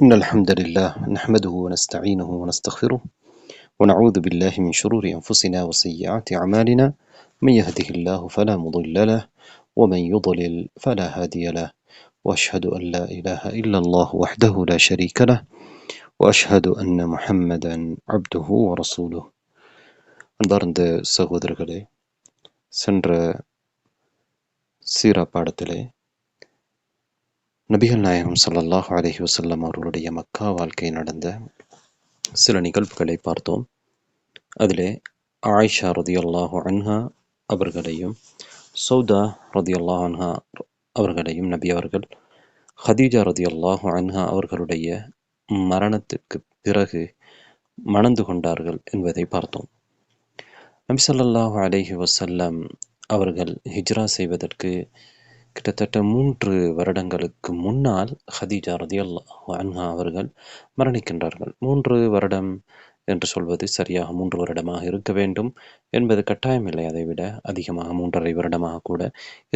إن الحمد لله نحمده ونستعينه ونستغفره ونعوذ بالله من شرور أنفسنا وسيئات أعمالنا من يهده الله فلا مضل له ومن يضلل فلا هادي له وأشهد أن لا إله إلا الله وحده لا شريك له وأشهد أن محمدا عبده ورسوله அன்பார்ந்த சகோதரர்களே, சென்ற சீரா பாடத்திலே நபிகள் நாயகம் ஸல்லல்லாஹு அலைஹி வஸல்லம் அவர்களுடைய மக்கா வாழ்க்கை நடந்த சில நிகழ்வுகளை பார்த்தோம். அதிலே ஆயிஷா ரதியல்லாஹு அன்ஹா அவர்களையும் சௌதா ரதியல்லாஹு அன்ஹா அவர்களையும் நபி அவர்கள் ஹதீஜா ரதியல்லாஹு அன்ஹா அவர்களுடைய மரணத்திற்கு பிறகு மணந்து கொண்டார்கள் என்பதை பார்த்தோம். நபி ஸல்லல்லாஹு அலைஹி வஸல்லம் அவர்கள் ஹிஜ்ரா செய்வதற்கு கிட்டத்தட்ட 3 வருடங்களுக்கு முன்னால் ஹதீஜா ரதியல்லாஹு அன்ஹா அவர்கள் மரணிக்கின்றார்கள். 3 வருடம் என்று சொல்வது சரியாக 3 வருடமாக இருக்க வேண்டும் என்பது கட்டாயமில்லை. அதைவிட அதிகமாக 3.5 வருடமாக கூட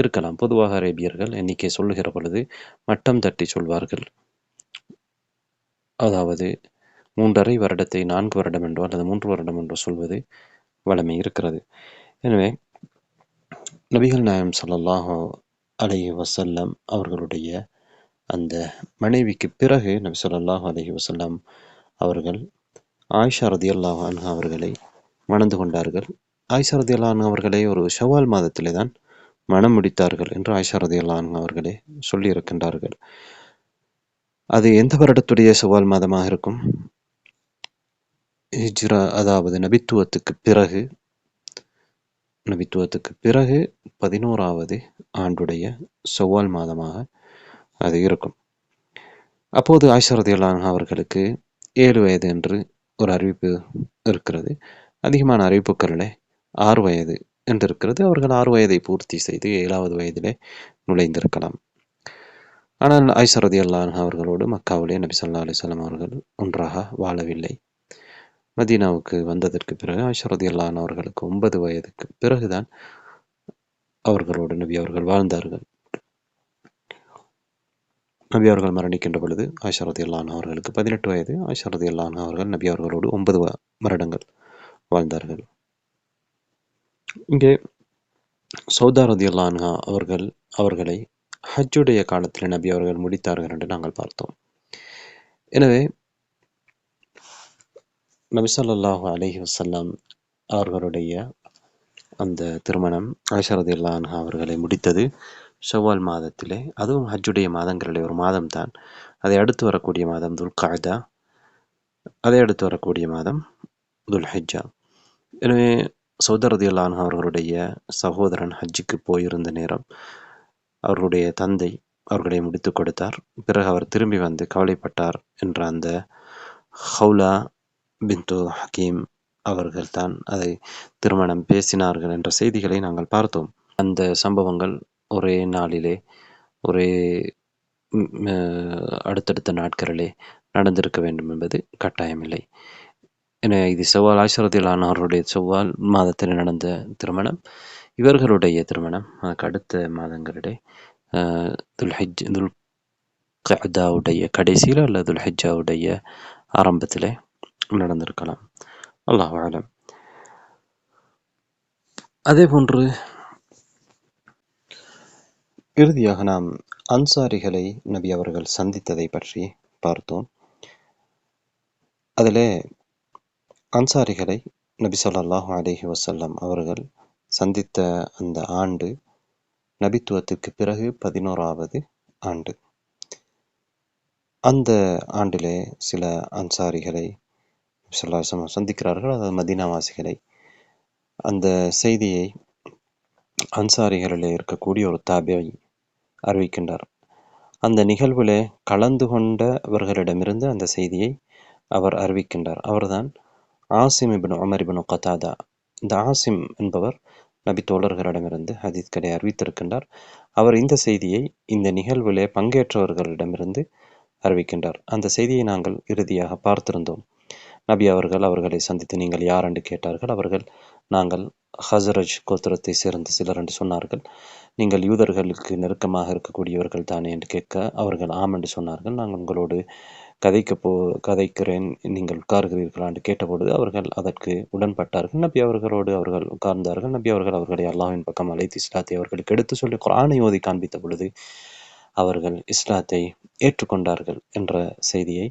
இருக்கலாம். பொதுவாக அரேபியர்கள் எண்ணிக்கை சொல்லுகிற பொழுது மட்டம் தட்டி சொல்வார்கள். அதாவது 3.5 வருடத்தை 4 வருடம் என்றோ அல்லது 3 வருடம் என்றோ சொல்வது வழமை இருக்கிறது. எனவே நபிகள் நாயகம் ஸல்லல்லாஹு அலைஹி வஸல்லம் அவர்களுடைய அந்த மனைவிக்கு பிறகு நபி ஸல்லல்லாஹு அலைஹி வஸல்லம் அவர்கள் ஆயிஷா ரதியல்லாஹு அன்ஹா அவர்களை மணந்து கொண்டார்கள். ஆயிஷா ரதியல்லாஹு அன்ஹா அவர்களை ஒரு ஷவ்வால் மாதத்திலே தான் மணம் முடித்தார்கள் என்று ஆயிஷா ரதியல்லாஹு அன்ஹா அவர்களே சொல்லியிருக்கின்றார்கள். அது எந்த வருடத்துடைய ஷவ்வால் மாதமாக இருக்கும்? ஹிஜ்ரா, அதாவது நபித்துவத்துக்கு பிறகு 11வது ஆண்டுடைய ஷவ்வால் மாதமாக அது இருக்கும். அப்போது ஆயிஷா ரதியல்லாஹு அன்ஹா அவர்களுக்கு 7 வயது என்று ஒரு அறிவிப்பு இருக்கிறது. அதிகமான அறிவிப்புகளிலே 6 வயது என்று இருக்கிறது. அவர்கள் 6 வயதை பூர்த்தி செய்து 7வது வயதிலே நுழைந்திருக்கலாம். ஆனால் ஆயிஷா ரதியல்லாஹு அன்ஹா அவர்களோடு மக்காவிலே நபி ஸல்லல்லாஹு அலைஹி வஸல்லம் அவர்கள் ஒன்றாக வாழவில்லை. மதீனாவுக்கு வந்ததற்கு பிறகு ஆயிஷா ரதியல்லாஹு அன்ஹா அவர்களுக்கு 9 வயதுக்கு பிறகுதான் அவர்களோடு நபி அவர்கள் வாழ்ந்தார்கள். நபி அவர்கள் மரணிக்கின்ற பொழுது ஆயிஷா ரதியல்லாஹு அன்ஹா அவர்களுக்கு 18 வயது. ஆயிஷா ரதியல்லாஹு அன்ஹா அவர்கள் நபி அவர்களோடு 9 வருடங்கள் வாழ்ந்தார்கள். இங்கே சௌதா ரதியல்லாஹு அன்ஹா அவர்களை ஹஜ்ஜுடைய காலத்தில் நபி அவர்கள் முடித்தார்கள் என்று நாங்கள் பார்த்தோம். எனவே நபி ஸல்லல்லாஹு அலைஹி வஸல்லம் அவர்களுடைய அந்த திருமணம் ஆயிஷா ரதியல்லாஹு அன்ஹா அவர்களை முடித்தது ஷவ்வால் மாதத்திலே. அதுவும் ஹஜ்ஜுடைய மாதங்களிலே ஒரு மாதம்தான். அதை அடுத்து வரக்கூடிய மாதம் துல்காதா, அதை அடுத்து வரக்கூடிய மாதம் துல்ஹிஜ்ஜா. எனவே சௌதா ரதியல்லாஹு அன்ஹா அவர்களுடைய சகோதரன் ஹஜ்ஜுக்கு போயிருந்த நேரம் அவர்களுடைய தந்தை அவர்களை முடித்து கொடுத்தார். பிறகு அவர் திரும்பி வந்து கவலைப்பட்டார் என்ற அந்த ஹவுலா பின்து ஹக்கீம் அவர்கள்தான் அதை திருமணம் பேசினார்கள் என்ற செய்திகளை நாங்கள் பார்த்தோம். அந்த சம்பவங்கள் ஒரே நாளிலே ஒரே அடுத்தடுத்த நாட்களிலே நடந்திருக்க வேண்டும் என்பது கட்டாயமில்லை. எனவே இது ஆயிஷா ரதியல்லாஹு அன்ஹா அவர்களுடைய ஷவ்வால் மாதத்தில் நடந்த திருமணம். இவர்களுடைய திருமணம் அதுக்கு அடுத்த மாதங்களிலே துல்கஅதாவுடைய கடைசியில் அல்லது துல்ஹிஜ்ஜாவுடைய ஆரம்பத்திலே நடந்திருக்கலாம். அல்லாஹு அலம். அதே போன்று இறுதியாக நாம் அன்சாரிகளை நபி அவர்கள் சந்தித்ததை பற்றி பார்த்தோம். அதிலே அன்சாரிகளை நபி ஸல்லல்லாஹு அலைஹி வஸல்லம் அவர்கள் சந்தித்த அந்த ஆண்டு நபித்துவத்திற்கு பிறகு 11வது ஆண்டு. அந்த ஆண்டிலே சில அன்சாரிகளை ஸல்லல்லாஹு அலைஹி வஸல்லம் சந்திக்கிறார்கள், அதாவது மதீனாவாசிகளை. அந்த செய்தியை அன்சாரிகளிலே இருக்கக்கூடிய ஒரு தாபிஈ அறிவிக்கின்றார். அந்த நிகழ்விலே கலந்து கொண்டவர்களிடமிருந்து அந்த செய்தியை அவர் அறிவிக்கின்றார். அவர்தான் ஆசிம் இப்னு உமர் இப்னு கதாதா. இந்த ஆசிம் என்பவர் நபி தோழர்களிடமிருந்து ஹதீஸ்களை அறிவித்திருக்கின்றார். அவர் இந்த செய்தியை இந்த நிகழ்விலே பங்கேற்றவர்களிடமிருந்து அறிவிக்கின்றார். அந்த செய்தியை நாங்கள் இறுதியாக பார்த்திருந்தோம். நபி அவர்கள் அவர்களை சந்தித்து நீங்கள் யார் என்று கேட்டார்கள். அவர்கள் நாங்கள் ஹசரஜ் கோத்திரத்தை சேர்ந்த சிலர் என்று சொன்னார்கள். நீங்கள் யூதர்களுக்கு நெருக்கமாக இருக்கக்கூடியவர்கள் தானே என்று கேட்க அவர்கள் ஆம் என்று சொன்னார்கள். நான் உங்களோடு கதைக்கிறேன், நீங்கள் உட்கார்கிறீர்களா என்று கேட்டபொழுது அவர்கள் அதற்கு உடன்பட்டார்கள். நபி அவர்களோடு அவர்கள் உட்கார்ந்தார்கள். நபி அவர்கள் அவர்களை அல்லாஹ்வின் பக்கம் அழைத்து இஸ்லாத்தை அவர்களுக்கு எடுத்து சொல்லி குர்ஆனை ஓதி காண்பித்த பொழுது அவர்கள் இஸ்லாத்தை ஏற்றுக்கொண்டார்கள் என்ற செய்தியை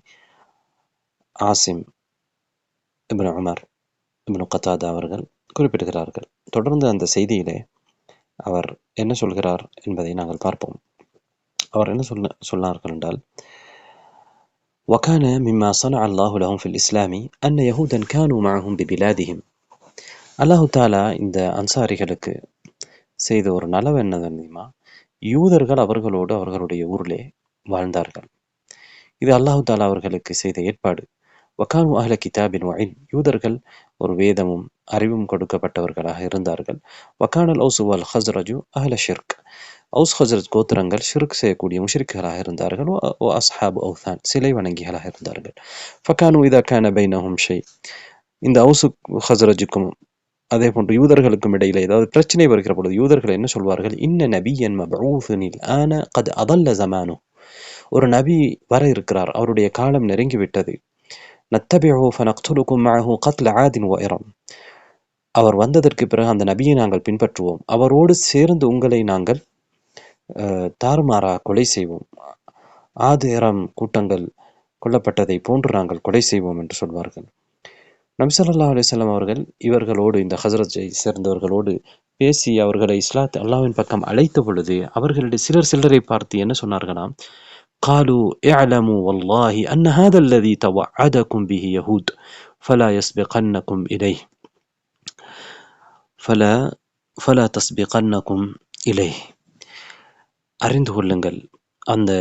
ஆசிம் இப்னு உமர் இப்னு கத்தாதா அவர்கள் குறிப்பிடுகிறார்கள். தொடர்ந்து அந்த செய்தியிலே அவர் என்ன சொல்கிறார் என்பதை நாங்கள் பார்ப்போம். அவர் என்ன சொன்னார்கள் என்றால், وكان مما صنع الله لهم في الإسلام أن يهودا كانوا معهم ببلادهم. அல்லாஹு தாலா இந்த அன்சாரிகளுக்கு செய்த ஒரு நலவு என்ன தெரியுமா? யூதர்கள் அவர்களோடு அவர்களுடைய ஊரிலே வாழ்ந்தார்கள். இது அல்லாஹு தாலா அவர்களுக்கு செய்த ஏற்பாடு. வகானு அஹ்ல கிதாபின் வஇல், யூதர்கள் ஒரு வேதமும் அறிவும் கொடுக்கப்பட்டவர்களாக இருந்தார்கள். வகானல் ஔஸ் வல் ஹஸ்ரஜு அஹ்ல ஷிர்க், ஔஸ் ஹஸ்ரஜ் கோத்திரங்கள் ஷிர்க் செய்யக்கூடிய முஷ்ரிக்குகளாக இருந்தார்கள். அஸ்ஹாபு அவ்தான், சிலை வணங்கிகளாக இருந்தார்கள். ஃபகானு இதா கான பைனஹும் ஷை, இந்த ஔஸ் ஹஸ்ரஜுக்கும் அதே போன்று யூதர்களுக்கும் இடையில ஏதாவது பிரச்சனை வருகிற பொழுது யூதர்கள் என்ன சொல்வார்கள்? இன்ன நபியன் மபஊஃபுனில் ஆன கத் அதல்ல ஜமானு, ஒரு நபி வர இருக்கிறார், அவருடைய காலம் நெருங்கிவிட்டது. நத்தபிஉ ஃபனக்துலுக்கும் மஅஹு கத்ல ஆதின் வ இரம், அவர் வந்ததற்கு பிறகு அந்த நபியை நாங்கள் பின்பற்றுவோம், அவரோடு சேர்ந்து உங்களை நாங்கள் தாறுமாறாக கொலை செய்வோம், ஆது இரம் கூட்டங்கள் கொல்லப்பட்டதை போன்று நாங்கள் கொலை செய்வோம் என்று சொல்வார்கள். நபி ஸல்லல்லாஹு அலைஹி வஸல்லம் அவர்கள் இவர்களோடு, இந்த ஹஸ்ரஜை சேர்ந்தவர்களோடு பேசி அவர்களை இஸ்லாத் அல்லாஹ்வின் பக்கம் அழைத்த பொழுது அவர்களுடைய சிலரை பார்த்து என்ன சொன்னார்களாம்? قالوا اعلموا والله أن هذا الذي توعدكم به يهود فلا يسبقنكم إليه فلا تسبقنكم إليه. அறிந்து கொள்ளுங்கள், அந்த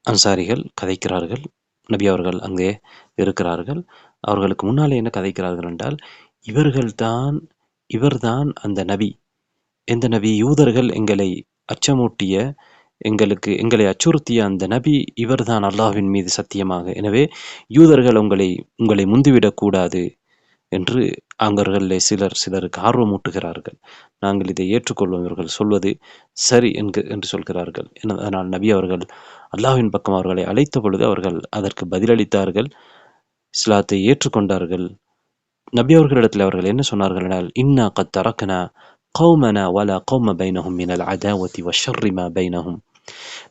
அன்சாரிகள் கதைக்கிறார்கள், நபி அவர்கள் அங்கே இருக்கிறார்கள், அவர்களுக்கு முன்னாலே என்ன கதைக்கிறார்கள் என்றால், இவர்தான் அந்த நபி. எந்த நபி? யூதர்கள் எங்களை அச்சமூட்டிய, எங்களை அச்சுறுத்திய அந்த நபி இவர்தான், அல்லாஹ்வின் மீது சத்தியமாக. எனவே யூதர்கள் உங்களை முந்திவிடக் கூடாது என்று அங்கர்களிலே சிலருக்கு ஆர்வமூட்டுகிறார்கள். நாங்கள் இதை ஏற்றுக்கொள்வோம், இவர்கள் சொல்வது சரி என்று சொல்கிறார்கள். அதனால் நபி அவர்கள் அல்லாஹ்வின் பக்கம் அவர்களை அழைத்த பொழுது அவர்கள் அதற்கு பதிலளித்தார்கள், இஸ்லாத்தை ஏற்றுக்கொண்டார்கள். நபி அவர்களிடத்தில் அவர்கள் என்ன சொன்னார்கள் என்றால், இன்னா கத் தரக்னா கௌமனா வலா கௌம பைனஹும் மினல் அதாவதி வஷ்ஷர்ரி மா பைனஹும்,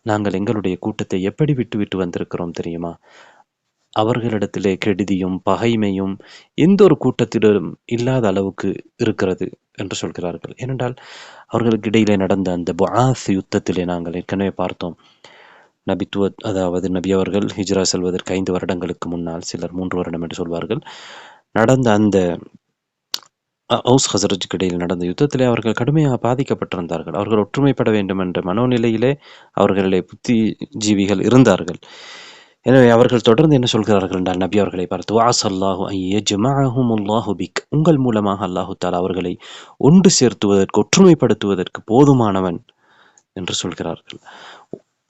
நாங்கள் எங்களுடைய கூட்டத்தை எப்படி விட்டு வந்திருக்கிறோம் தெரியுமா? அவர்களிடத்திலே கெடுதியும் பகைமையும் எந்த ஒரு கூட்டத்திலும் இல்லாத அளவுக்கு இருக்கிறது என்று சொல்கிறார்கள். ஏனென்றால் அவர்களுக்கு இடையிலே நடந்த அந்த புஆஸ் யுத்தத்திலே நாங்கள் ஏற்கனவே பார்த்தோம். அதாவது நபி அவர்கள் ஹிஜ்ரா செல்வதற்கு 5 வருடங்களுக்கு முன்னால், சிலர் 3 வருடம் என்று சொல்வார்கள், நடந்த அந்த ஔஸ் ஹஸ்ரஜுக்கு இடையில் நடந்த யுத்தத்திலே அவர்கள் கடுமையாக பாதிக்கப்பட்டிருந்தார்கள். அவர்கள் ஒற்றுமைப்பட வேண்டும் என்ற மனோநிலையிலே அவர்களிலே புத்திஜீவிகள் இருந்தார்கள். எனவே அவர்கள் தொடர்ந்து என்ன சொல்கிறார்கள் என்றால், நபி அவர்களை பார்த்து, வஅஸல்லாஹு அன் யஜ்மஅஹுமுல்லாஹு பிக், உங்கள் மூலமாக அல்லாஹு தஆலா அவர்களை ஒன்று சேர்த்துவதற்கு, ஒற்றுமைப்படுத்துவதற்கு போதுமானவன் என்று சொல்கிறார்கள்.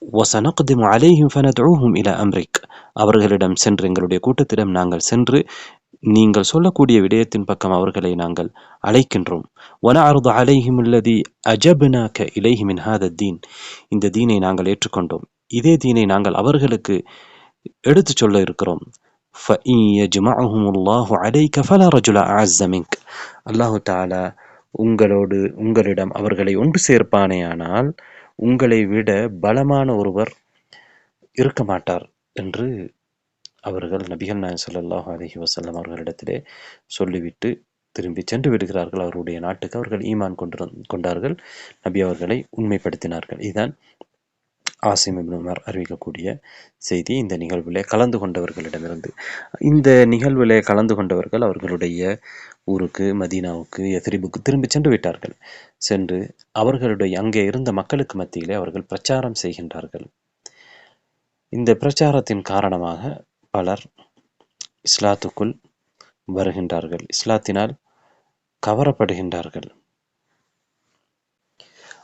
வஸனக்திமு அலைஹிம் ஃபனதுஹும் இலா அம்ரிக், அவர்களிடம் சென்று, எங்களுடைய கூட்டத்திடம் நாங்கள் சென்று நீங்கள் சொல்லக்கூடிய விடயத்தின் பக்கம் அவர்களை நாங்கள் அழைக்கின்றோம். வனஅர்து அலைஹிம் அல்லதி அஜப்னாக இலைஹி மின் ஹாதா தீன், இந்த தீனை நாங்கள் ஏற்றுக்கொண்டோம், இதே தீனை நாங்கள் அவர்களுக்கு எடுத்து சொல்ல இருக்கிறோம். ஃபஇன் யஜ்மஅஹுமுல்லாஹு அலைக ஃபலா ரஜுல அஅஸ்ஸ மின்க், அல்லாஹு தஆலா உங்களிடம் அவர்களை ஒன்று சேர்ப்பானேயானால் உங்களை விட பலமான ஒருவர் இருக்க மாட்டார் என்று அவர்கள் நபிகள் நாயகம் ஸல்லல்லாஹு அலைஹி வஸல்லம் அவர்களிடத்திலே சொல்லிவிட்டு திரும்பி சென்று விடுகிறார்கள் அவருடைய நாட்டுக்கு. அவர்கள் ஈமான் கொண்டார்கள், நபி அவர்களை உண்மைப்படுத்தினார்கள். இதுதான் ஆசிம் இப்னு உமர் அறிவிக்கக்கூடிய செய்தி. இந்த நிகழ்விலே கலந்து கொண்டவர்களிடமிருந்து, இந்த நிகழ்விலே கலந்து கொண்டவர்கள் அவர்களுடைய ஊருக்கு, மதீனாவுக்கு, யத்ரிபுக்கு திரும்பி சென்று விட்டார்கள். சென்று அவர்களுடைய அங்கே இருந்த மக்களுக்கு மத்தியிலே அவர்கள் பிரச்சாரம் செய்கின்றார்கள். இந்த பிரச்சாரத்தின் காரணமாக பலர் இஸ்லாத்துக்குள் வருகின்றார்கள், இஸ்லாத்தினால் கவரப்படுகின்றார்கள்.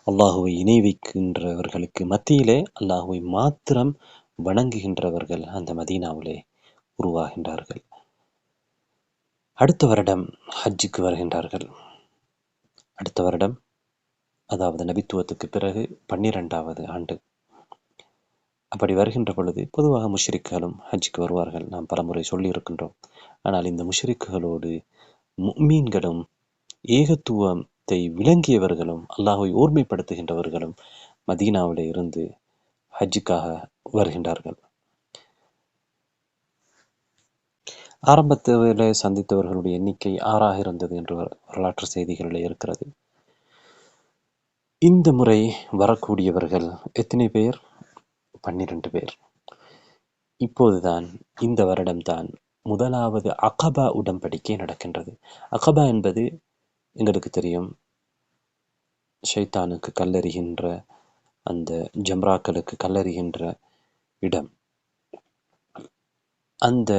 அல்லாஹுவை இணை வைக்கின்றவர்களுக்கு மத்தியிலே அல்லாஹுவை மாத்திரம் வணங்குகின்றவர்கள் அந்த மதீனாவிலே உருவாகின்றார்கள். அடுத்த வருடம் ஹஜ்ஜுக்கு வருகின்றார்கள். அடுத்த வருடம், அதாவது நபித்துவத்துக்கு பிறகு 12வது ஆண்டு. அப்படி வருகின்ற பொழுது பொதுவாக முஷ்ரிக்குகளும் ஹஜ்ஜுக்கு வருவார்கள், நாம் பலமுறை சொல்லியிருக்கின்றோம். ஆனால் இந்த முஷ்ரிக்குகளோடு முஃமின்களும் ஏகத்துவத்தை விளங்கியவர்களும் அல்லாஹ்வை ஓர்மைப்படுத்துகின்றவர்களும் மதீனாவிலே இருந்து ஹஜ்ஜுக்காக வருகின்றார்கள். ஆரம்பத்தில் சந்தித்தவர்களுடைய எண்ணிக்கை 6ஆக இருந்தது என்று வரலாற்று செய்திகளில் இருக்கிறது. இந்த முறை வரக்கூடியவர்கள் எத்தனை பேர்? 12 பேர். இப்போதுதான், இந்த வருடம்தான் முதலாவது அகபா உடன்படிக்கை நடக்கின்றது. அகபா என்பது எங்களுக்கு தெரியும், ஷைத்தானுக்கு கல்லறிகின்ற, அந்த ஜம்ராக்களுக்கு கல்லறிகின்ற இடம். அந்த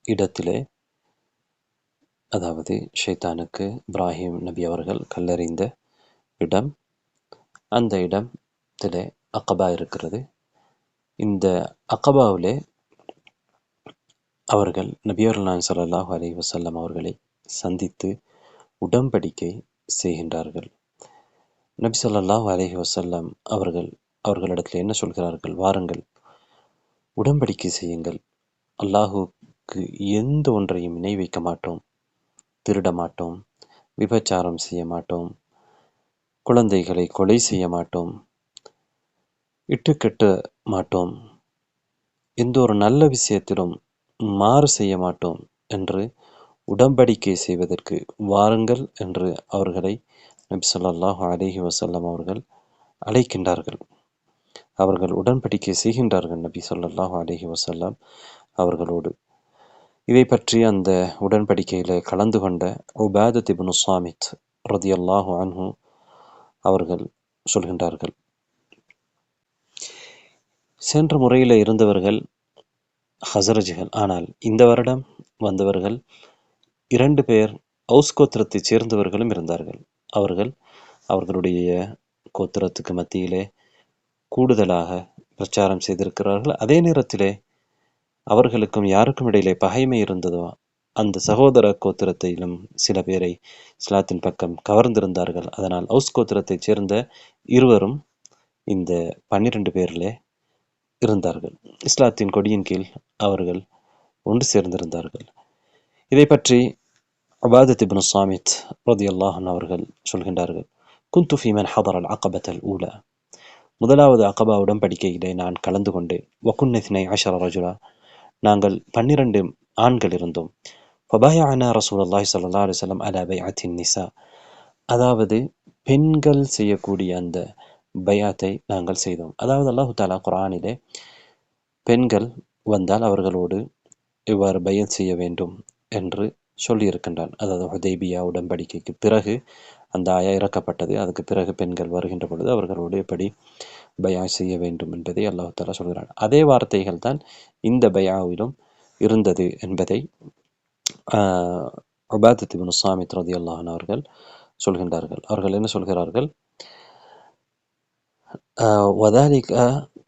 இடத்திலே, அதாவது ஷைத்தானுக்கு இப்ராஹிம் நபி அவர்கள் கல்லறிந்த இடம், அந்த இடத்திலே அகபா இருக்கிறது. இந்த அகபாவிலே அவர்கள் நபியர்கள் நாயகம் ஸல்லல்லாஹு அலைஹி வஸல்லம் அவர்களை சந்தித்து உடன்படிக்கை செய்கின்றார்கள். நபி ஸல்லல்லாஹு அலைஹி வஸல்லம் அவர்களிடத்தில் என்ன சொல்கிறார்கள்? வாருங்கள், உடன்படிக்கை செய்யுங்கள், அல்லாஹுக்கு எந்த ஒன்றையும் இணை வைக்க மாட்டோம், திருட மாட்டோம், விபச்சாரம் செய்ய மாட்டோம், குழந்தைகளை கொலை செய்ய மாட்டோம், இட்டுக்கட்ட மாட்டோம், எந்த ஒரு நல்ல விஷயத்திலும் மாறு செய்ய மாட்டோம் என்று உடன்படிக்கை செய்வதற்கு வாருங்கள் என்று அவர்களை நபி ஸல்லல்லாஹு அலைஹி வஸல்லம் அவர்கள் அழைக்கின்றார்கள். அவர்கள் உடன்படிக்கை செய்கின்றார்கள் நபி ஸல்லல்லாஹு அலைஹி வஸல்லம் அவர்களோடு. இதை பற்றி அந்த உடன்படிக்கையில் கலந்து கொண்ட உபாதத் இப்னு ஸாமித் ரலியல்லாஹு அன்ஹு அவர்கள் சொல்கின்றார்கள், சென்ற முறையில் இருந்தவர்கள் ஹஸரஜ்கள், ஆனால் இந்த வருடம் வந்தவர்கள் 2 பேர் அவுஸ் கோத்திரத்தைச் சேர்ந்தவர்களும் இருந்தார்கள். அவர்களுடைய கோத்திரத்துக்கு மத்தியிலே கூடுதலாக பிரச்சாரம் செய்திருக்கிறார்கள். அதே நேரத்திலே அவர்களுக்கும் யாருக்கும் இடையிலே பகைமை இருந்ததோ அந்த சகோதர கோத்திரத்திலும் சில பேரை இஸ்லாத்தின் பக்கம் கவர்ந்திருந்தார்கள். அதனால் அவுஸ் கோத்திரத்தைச் சேர்ந்த இருவரும் இந்த 12 பேரிலே இருந்தார்கள். இஸ்லாத்தின் கொடியின் கீழ் அவர்கள் ஒன்று சேர்ந்திருந்தார்கள். இதை பற்றி உபாதத் இப்னு ஸாமித் ரலியல்லாஹு அன்ஹு அவர்கள் சொல்கின்றார்கள், குந்து ஃபீ மன் ஹதர அல் அகபத்தல் ஊலா, முதலாவது அகபா உடன்படிக்கையிலே நான் கலந்து கொண்டேன். வகுன்ன 12 ரஜுலா, நாங்கள் 12 ஆண்கள் இருந்தோம். ஃபபாயஅனா ரசூலுல்லாஹி ஸல்லல்லாஹு அலைஹி வஸல்லம் அலா பைஅத்தின் நிஸா, அதாவது பெண்கள் செய்யக்கூடிய அந்த பைஅத்தை நாங்கள் செய்தோம். அதாவது அல்லாஹ் தஆலா குர்ஆனிலே பெண்கள் வந்தால் அவர்களோடு இவ்வாறு பைஅத் செய்ய வேண்டும் என்று சொல்லியிருக்கின்றான். அதாவது ஹுதைபியா உடன்படிக்கைக்கு பிறகு அந்த ஆயா இறக்கப்பட்டது. அதுக்கு பிறகு பெண்கள் வருகின்ற பொழுது அவர்களோடு எப்படி பயா செய்ய வேண்டும் என்பதை அல்லாஹ் தஆலா சொல்கிறான். அதே வார்த்தைகள் தான் இந்த பயாவிலும் இருந்தது என்பதை உபாதத் இப்னு ஸாமித் ரலியல்லாஹு அன்ஹு அவர்கள் சொல்கின்றார்கள். அவர்கள் என்ன சொல்கிறார்கள்? وذلك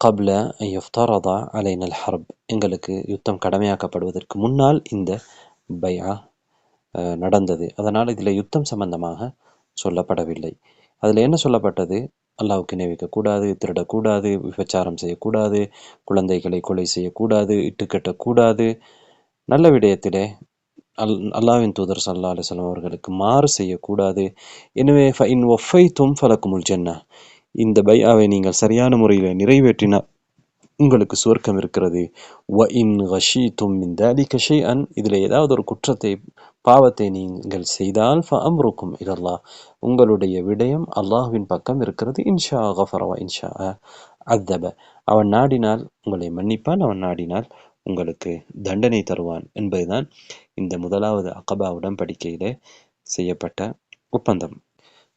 قبل أن يفترض علينا الحرب, எங்களுக்கு யுத்தம் கடமையாக்கப்படுவதற்கு முன்னால் இந்த பைஆ நடந்தது. அதனால் இதில் யுத்தம் சம்பந்தமாக சொல்லப்படவில்லை. அதில் என்ன சொல்லப்பட்டது? அல்லாஹ்வுக்கு இணை வைக்கக்கூடாது, திருடக்கூடாது, விபச்சாரம் செய்யக்கூடாது, குழந்தைகளை கொலை செய்யக்கூடாது, இட்டுக்கட்டக்கூடாது, நல்ல விடயத்திலே அல்லாஹ்வின் தூதர் ஸல்லல்லாஹு அலைஹி வஸல்லம் அவர்களுக்கு மாறு செய்யக்கூடாது. எனவே ஃபஇன் வஃபைதும் ஃபலக்குமுல் ஜன்னah, இந்த பைஆவை நீங்கள் சரியான முறையில் நிறைவேற்றினால் உங்களுக்கு சுவர்க்கம் இருக்கிறது. வஇன் கஷீதும் மின் தாலிக ஷைஅன், இதில் ஏதாவது ஒரு குற்றத்தை பாவத்தை நீங்கள் செய்தால் ஃபஅம்ருக்கும் இலல்லாஹ், உங்களுடைய விடயம் அல்லாஹ்வின் பக்கம் இருக்கிறது. இன்ஷா கஃபர வ இன்ஷா அத்தப, அவன் நாடினால் உங்களை மன்னிப்பான், அவன் நாடினால் உங்களுக்கு தண்டனை தருவான் என்பதுதான் இந்த முதலாவது அகபா உடன்படிக்கையிலே செய்யப்பட்ட ஒப்பந்தம்.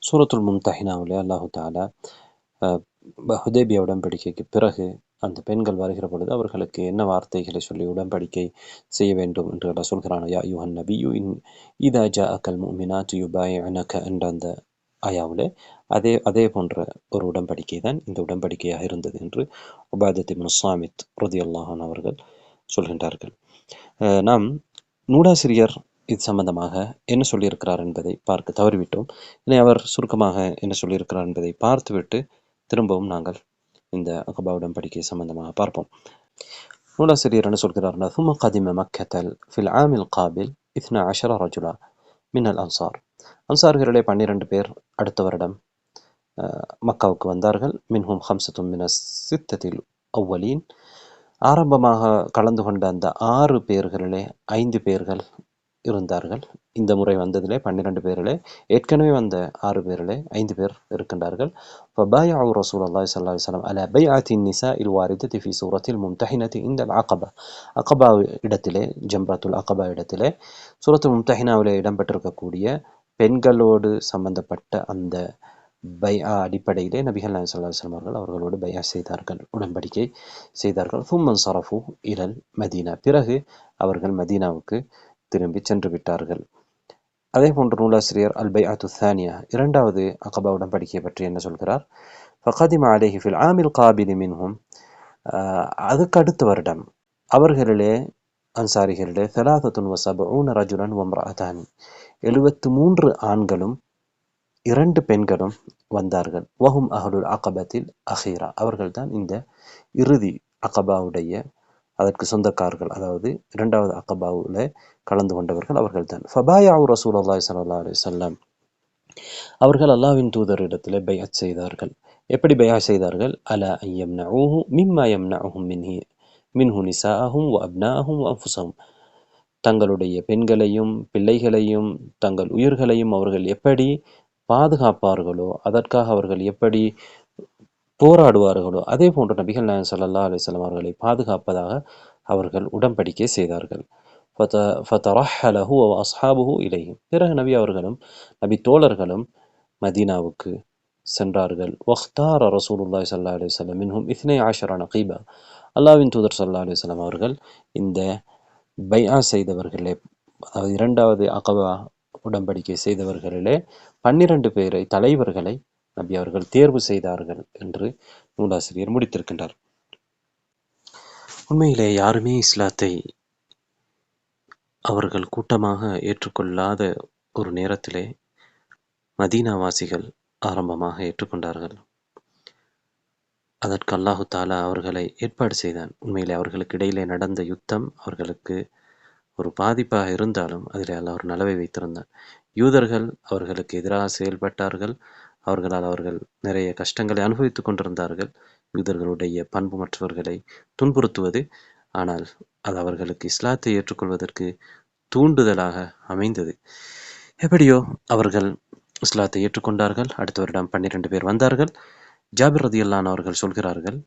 சூரத்துல் மும்தஹினாவிலே அல்லாஹு தஆலா ஹுதைபியா உடன்படிக்கைக்கு பிறகு அந்த பெண்கள் வருகிற பொழுது அவர்களுக்கு என்ன வார்த்தைகளை சொல்லி உடன்படிக்கை செய்ய வேண்டும் என்று அல்லாஹ் சொல்கிறான். யா அய்யுஹன் நபியு இதா ஜாஅக்கல் முஃமினாத்து யுபாயிஅனக என்ற அந்த ஆயாவிலே அதே போன்ற ஒரு உடன்படிக்கை தான் இந்த உடன்படிக்கையாக இருந்தது என்று உபாதத் இப்னு ஸாமித் ரலியல்லாஹு அன்ஹு அவர்கள் சொல்கின்றார்கள். நாம் நூடாசிரியர் இது சம்பந்தமாக என்ன சொல்லியிருக்கிறார் என்பதை பார்க்க தவறிவிட்டோம். இனி அவர் சுருக்கமாக என்ன சொல்லியிருக்கிறார் என்பதை பார்த்துவிட்டு திரும்பவும் நாங்கள் இந்த அகபா உடன்படிக்கை சம்பந்தமாக பார்ப்போம். நூலாசிரியர் என்ன சொல்கிறார்னா, ثم قدم مكة في العام القابل 12 رجلا من الأنصار. அன்சார்களிலே 12 பேர் அடுத்த வருடம் மக்காவுக்கு வந்தார்கள். மின்ஹும் 5 من الستة الأولين. ஆரம்பமாக கலந்து கொண்ட அந்த 6 பேர்களிலே 5 பேர்கள் இருந்தார்கள். இந்த முறை வந்ததிலே 12 பேரிலே ஏற்கனவே வந்த 6 பேரிலே 5 பேர் இருக்கின்றார்கள். فبايعوا رسول الله صلى الله عليه وسلم على بيعة النساء الواردة في سورة الممتحنة عند العقبة. அகபா இடத்திலே, ஜம்ரத்துல் அகபா இடத்திலே சூரத்துல் மும்தஹினாவிலே இடம்பெற்றிருக்கக்கூடிய பெண்களோடு சம்பந்தப்பட்ட அந்த பைஆ அடிப்படையிலே நபிகள் நாயகம் ஸல்லல்லாஹு அலைஹி வஸல்லம் அவர்கள் அவர்களோடு பைஆ செய்தார்கள், உடன்படிக்கை செய்தார்கள். ثم انصرفوا إلى المدينة. பிறகு அவர்கள் மதீனாவுக்கு திரும்பி சென்று விட்டார்கள். அதே போன்று நூலாசிரியர் அல் பைஅத்து தானியா, இரண்டாவது அகபா உடன்படிக்கையை பற்றி என்ன சொல்கிறார்? ஃபகதிம அலைஹி ஃபில் ஆமில் காபிலி மின்ஹும். அதுக்கு அடுத்த வருடம் அவர்களிலே அன்சாரிகளிலே 73 ரஜுலன் வம்ரஅதானி, 73 ஆண்களும் 2 பெண்களும் வந்தார்கள். வஹும் அஹ்லுல் அகபத்தில் அஹீரா. அவர்கள்தான் இந்த இறுதி அகபாவுடைய அதற்கு சொந்தக்காரர்கள், அதாவது இரண்டாவது அகபாவில் கலந்து கொண்டவர்கள் அவர்கள்தான். ஃபபாயஉ ரசூலுல்லாஹி ஸல்லல்லாஹு அலைஹி வஸல்லம். அவர்கள் அல்லாஹ்வின் தூதரிடத்திலே பைஅத் செய்தார்கள். எப்படி பைஅத் செய்தார்கள்? அலா அன் யம்னஊஹு மிம்மா யம்னஊஹும் மின்ஹு நிசாஅஹும் வ அப்னாஅஹும் வ அன்ஃபுஸஹும். தங்களுடைய பெண்களையும் பிள்ளைகளையும் தங்கள் உயிர்களையும் அவர்கள் எப்படி பாதுகாப்பார்களோ, அதற்காக அவர்கள் எப்படி போராடுவார்களோ, அதே போன்று நபிகள் நாயகம் ஸல்லல்லாஹு அலைஹி வஸல்லம் அவர்களை பாதுகாப்பதாக அவர்கள் உடன்படிக்கை செய்தார்கள். ஃபதரஹல ஹுவ வ அஸ்ஹாபுஹு இலைஹிம். பிறகு நபி அவர்களும் நபி தோழர்களும் மதீனாவுக்கு சென்றார்கள். வக்தார ரசூலுல்லாஹி ஸல்லல்லாஹு அலைஹி வஸல்லம் மின்ஹும் 12 நகீபா. அல்லாஹ்வின் தூதர் ஸல்லல்லாஹு அலைஹி வஸல்லம் அவர்கள் இந்த பைஆ செய்தவர்களே, அதாவது இரண்டாவது அகபா உடன்படிக்கை செய்தவர்களிலே 12 பேரை, தலைவர்களை நபி அவர்கள் தேர்வு செய்தார்கள் என்று நூலாசிரியர் முடித்திருக்கின்றார். உண்மையிலே யாருமே இஸ்லாத்தை அவர்கள் கூட்டமாக ஏற்றுக்கொள்ளாத ஒரு நேரத்திலே மதீனாவாசிகள் ஆரம்பமாக ஏற்றுக்கொண்டார்கள். அதற்கு அல்லாஹு தாலா அவர்களை ஏற்பாடு செய்தான். உண்மையிலே அவர்களுக்கு இடையிலே நடந்த யுத்தம் அவர்களுக்கு ஒரு பாதிப்பாக இருந்தாலும் அதிலே அல்லாஹ் ஒரு நலவை வைத்திருந்தான். யூதர்கள் அவர்களுக்கு எதிராக செயல்பட்டார்கள். அவர்களால் அவர்கள் நிறைய கஷ்டங்களை அனுபவித்துக் கொண்டிருந்தார்கள். யூதர்களுடைய பண்பு மற்றவர்களை துன்புறுத்துவது. ஆனால் அது அவர்களுக்கு இஸ்லாத்தை ஏற்றுக்கொள்வதற்கு தூண்டுதலாக அமைந்தது. எப்படியோ அவர்கள் இஸ்லாத்தை ஏற்றுக்கொண்டார்கள். அடுத்த வருடம் 12 பேர் வந்தார்கள். ஜாபிர் ரதியல்லாஹு அவர்கள் சொல்கிறார்கள்,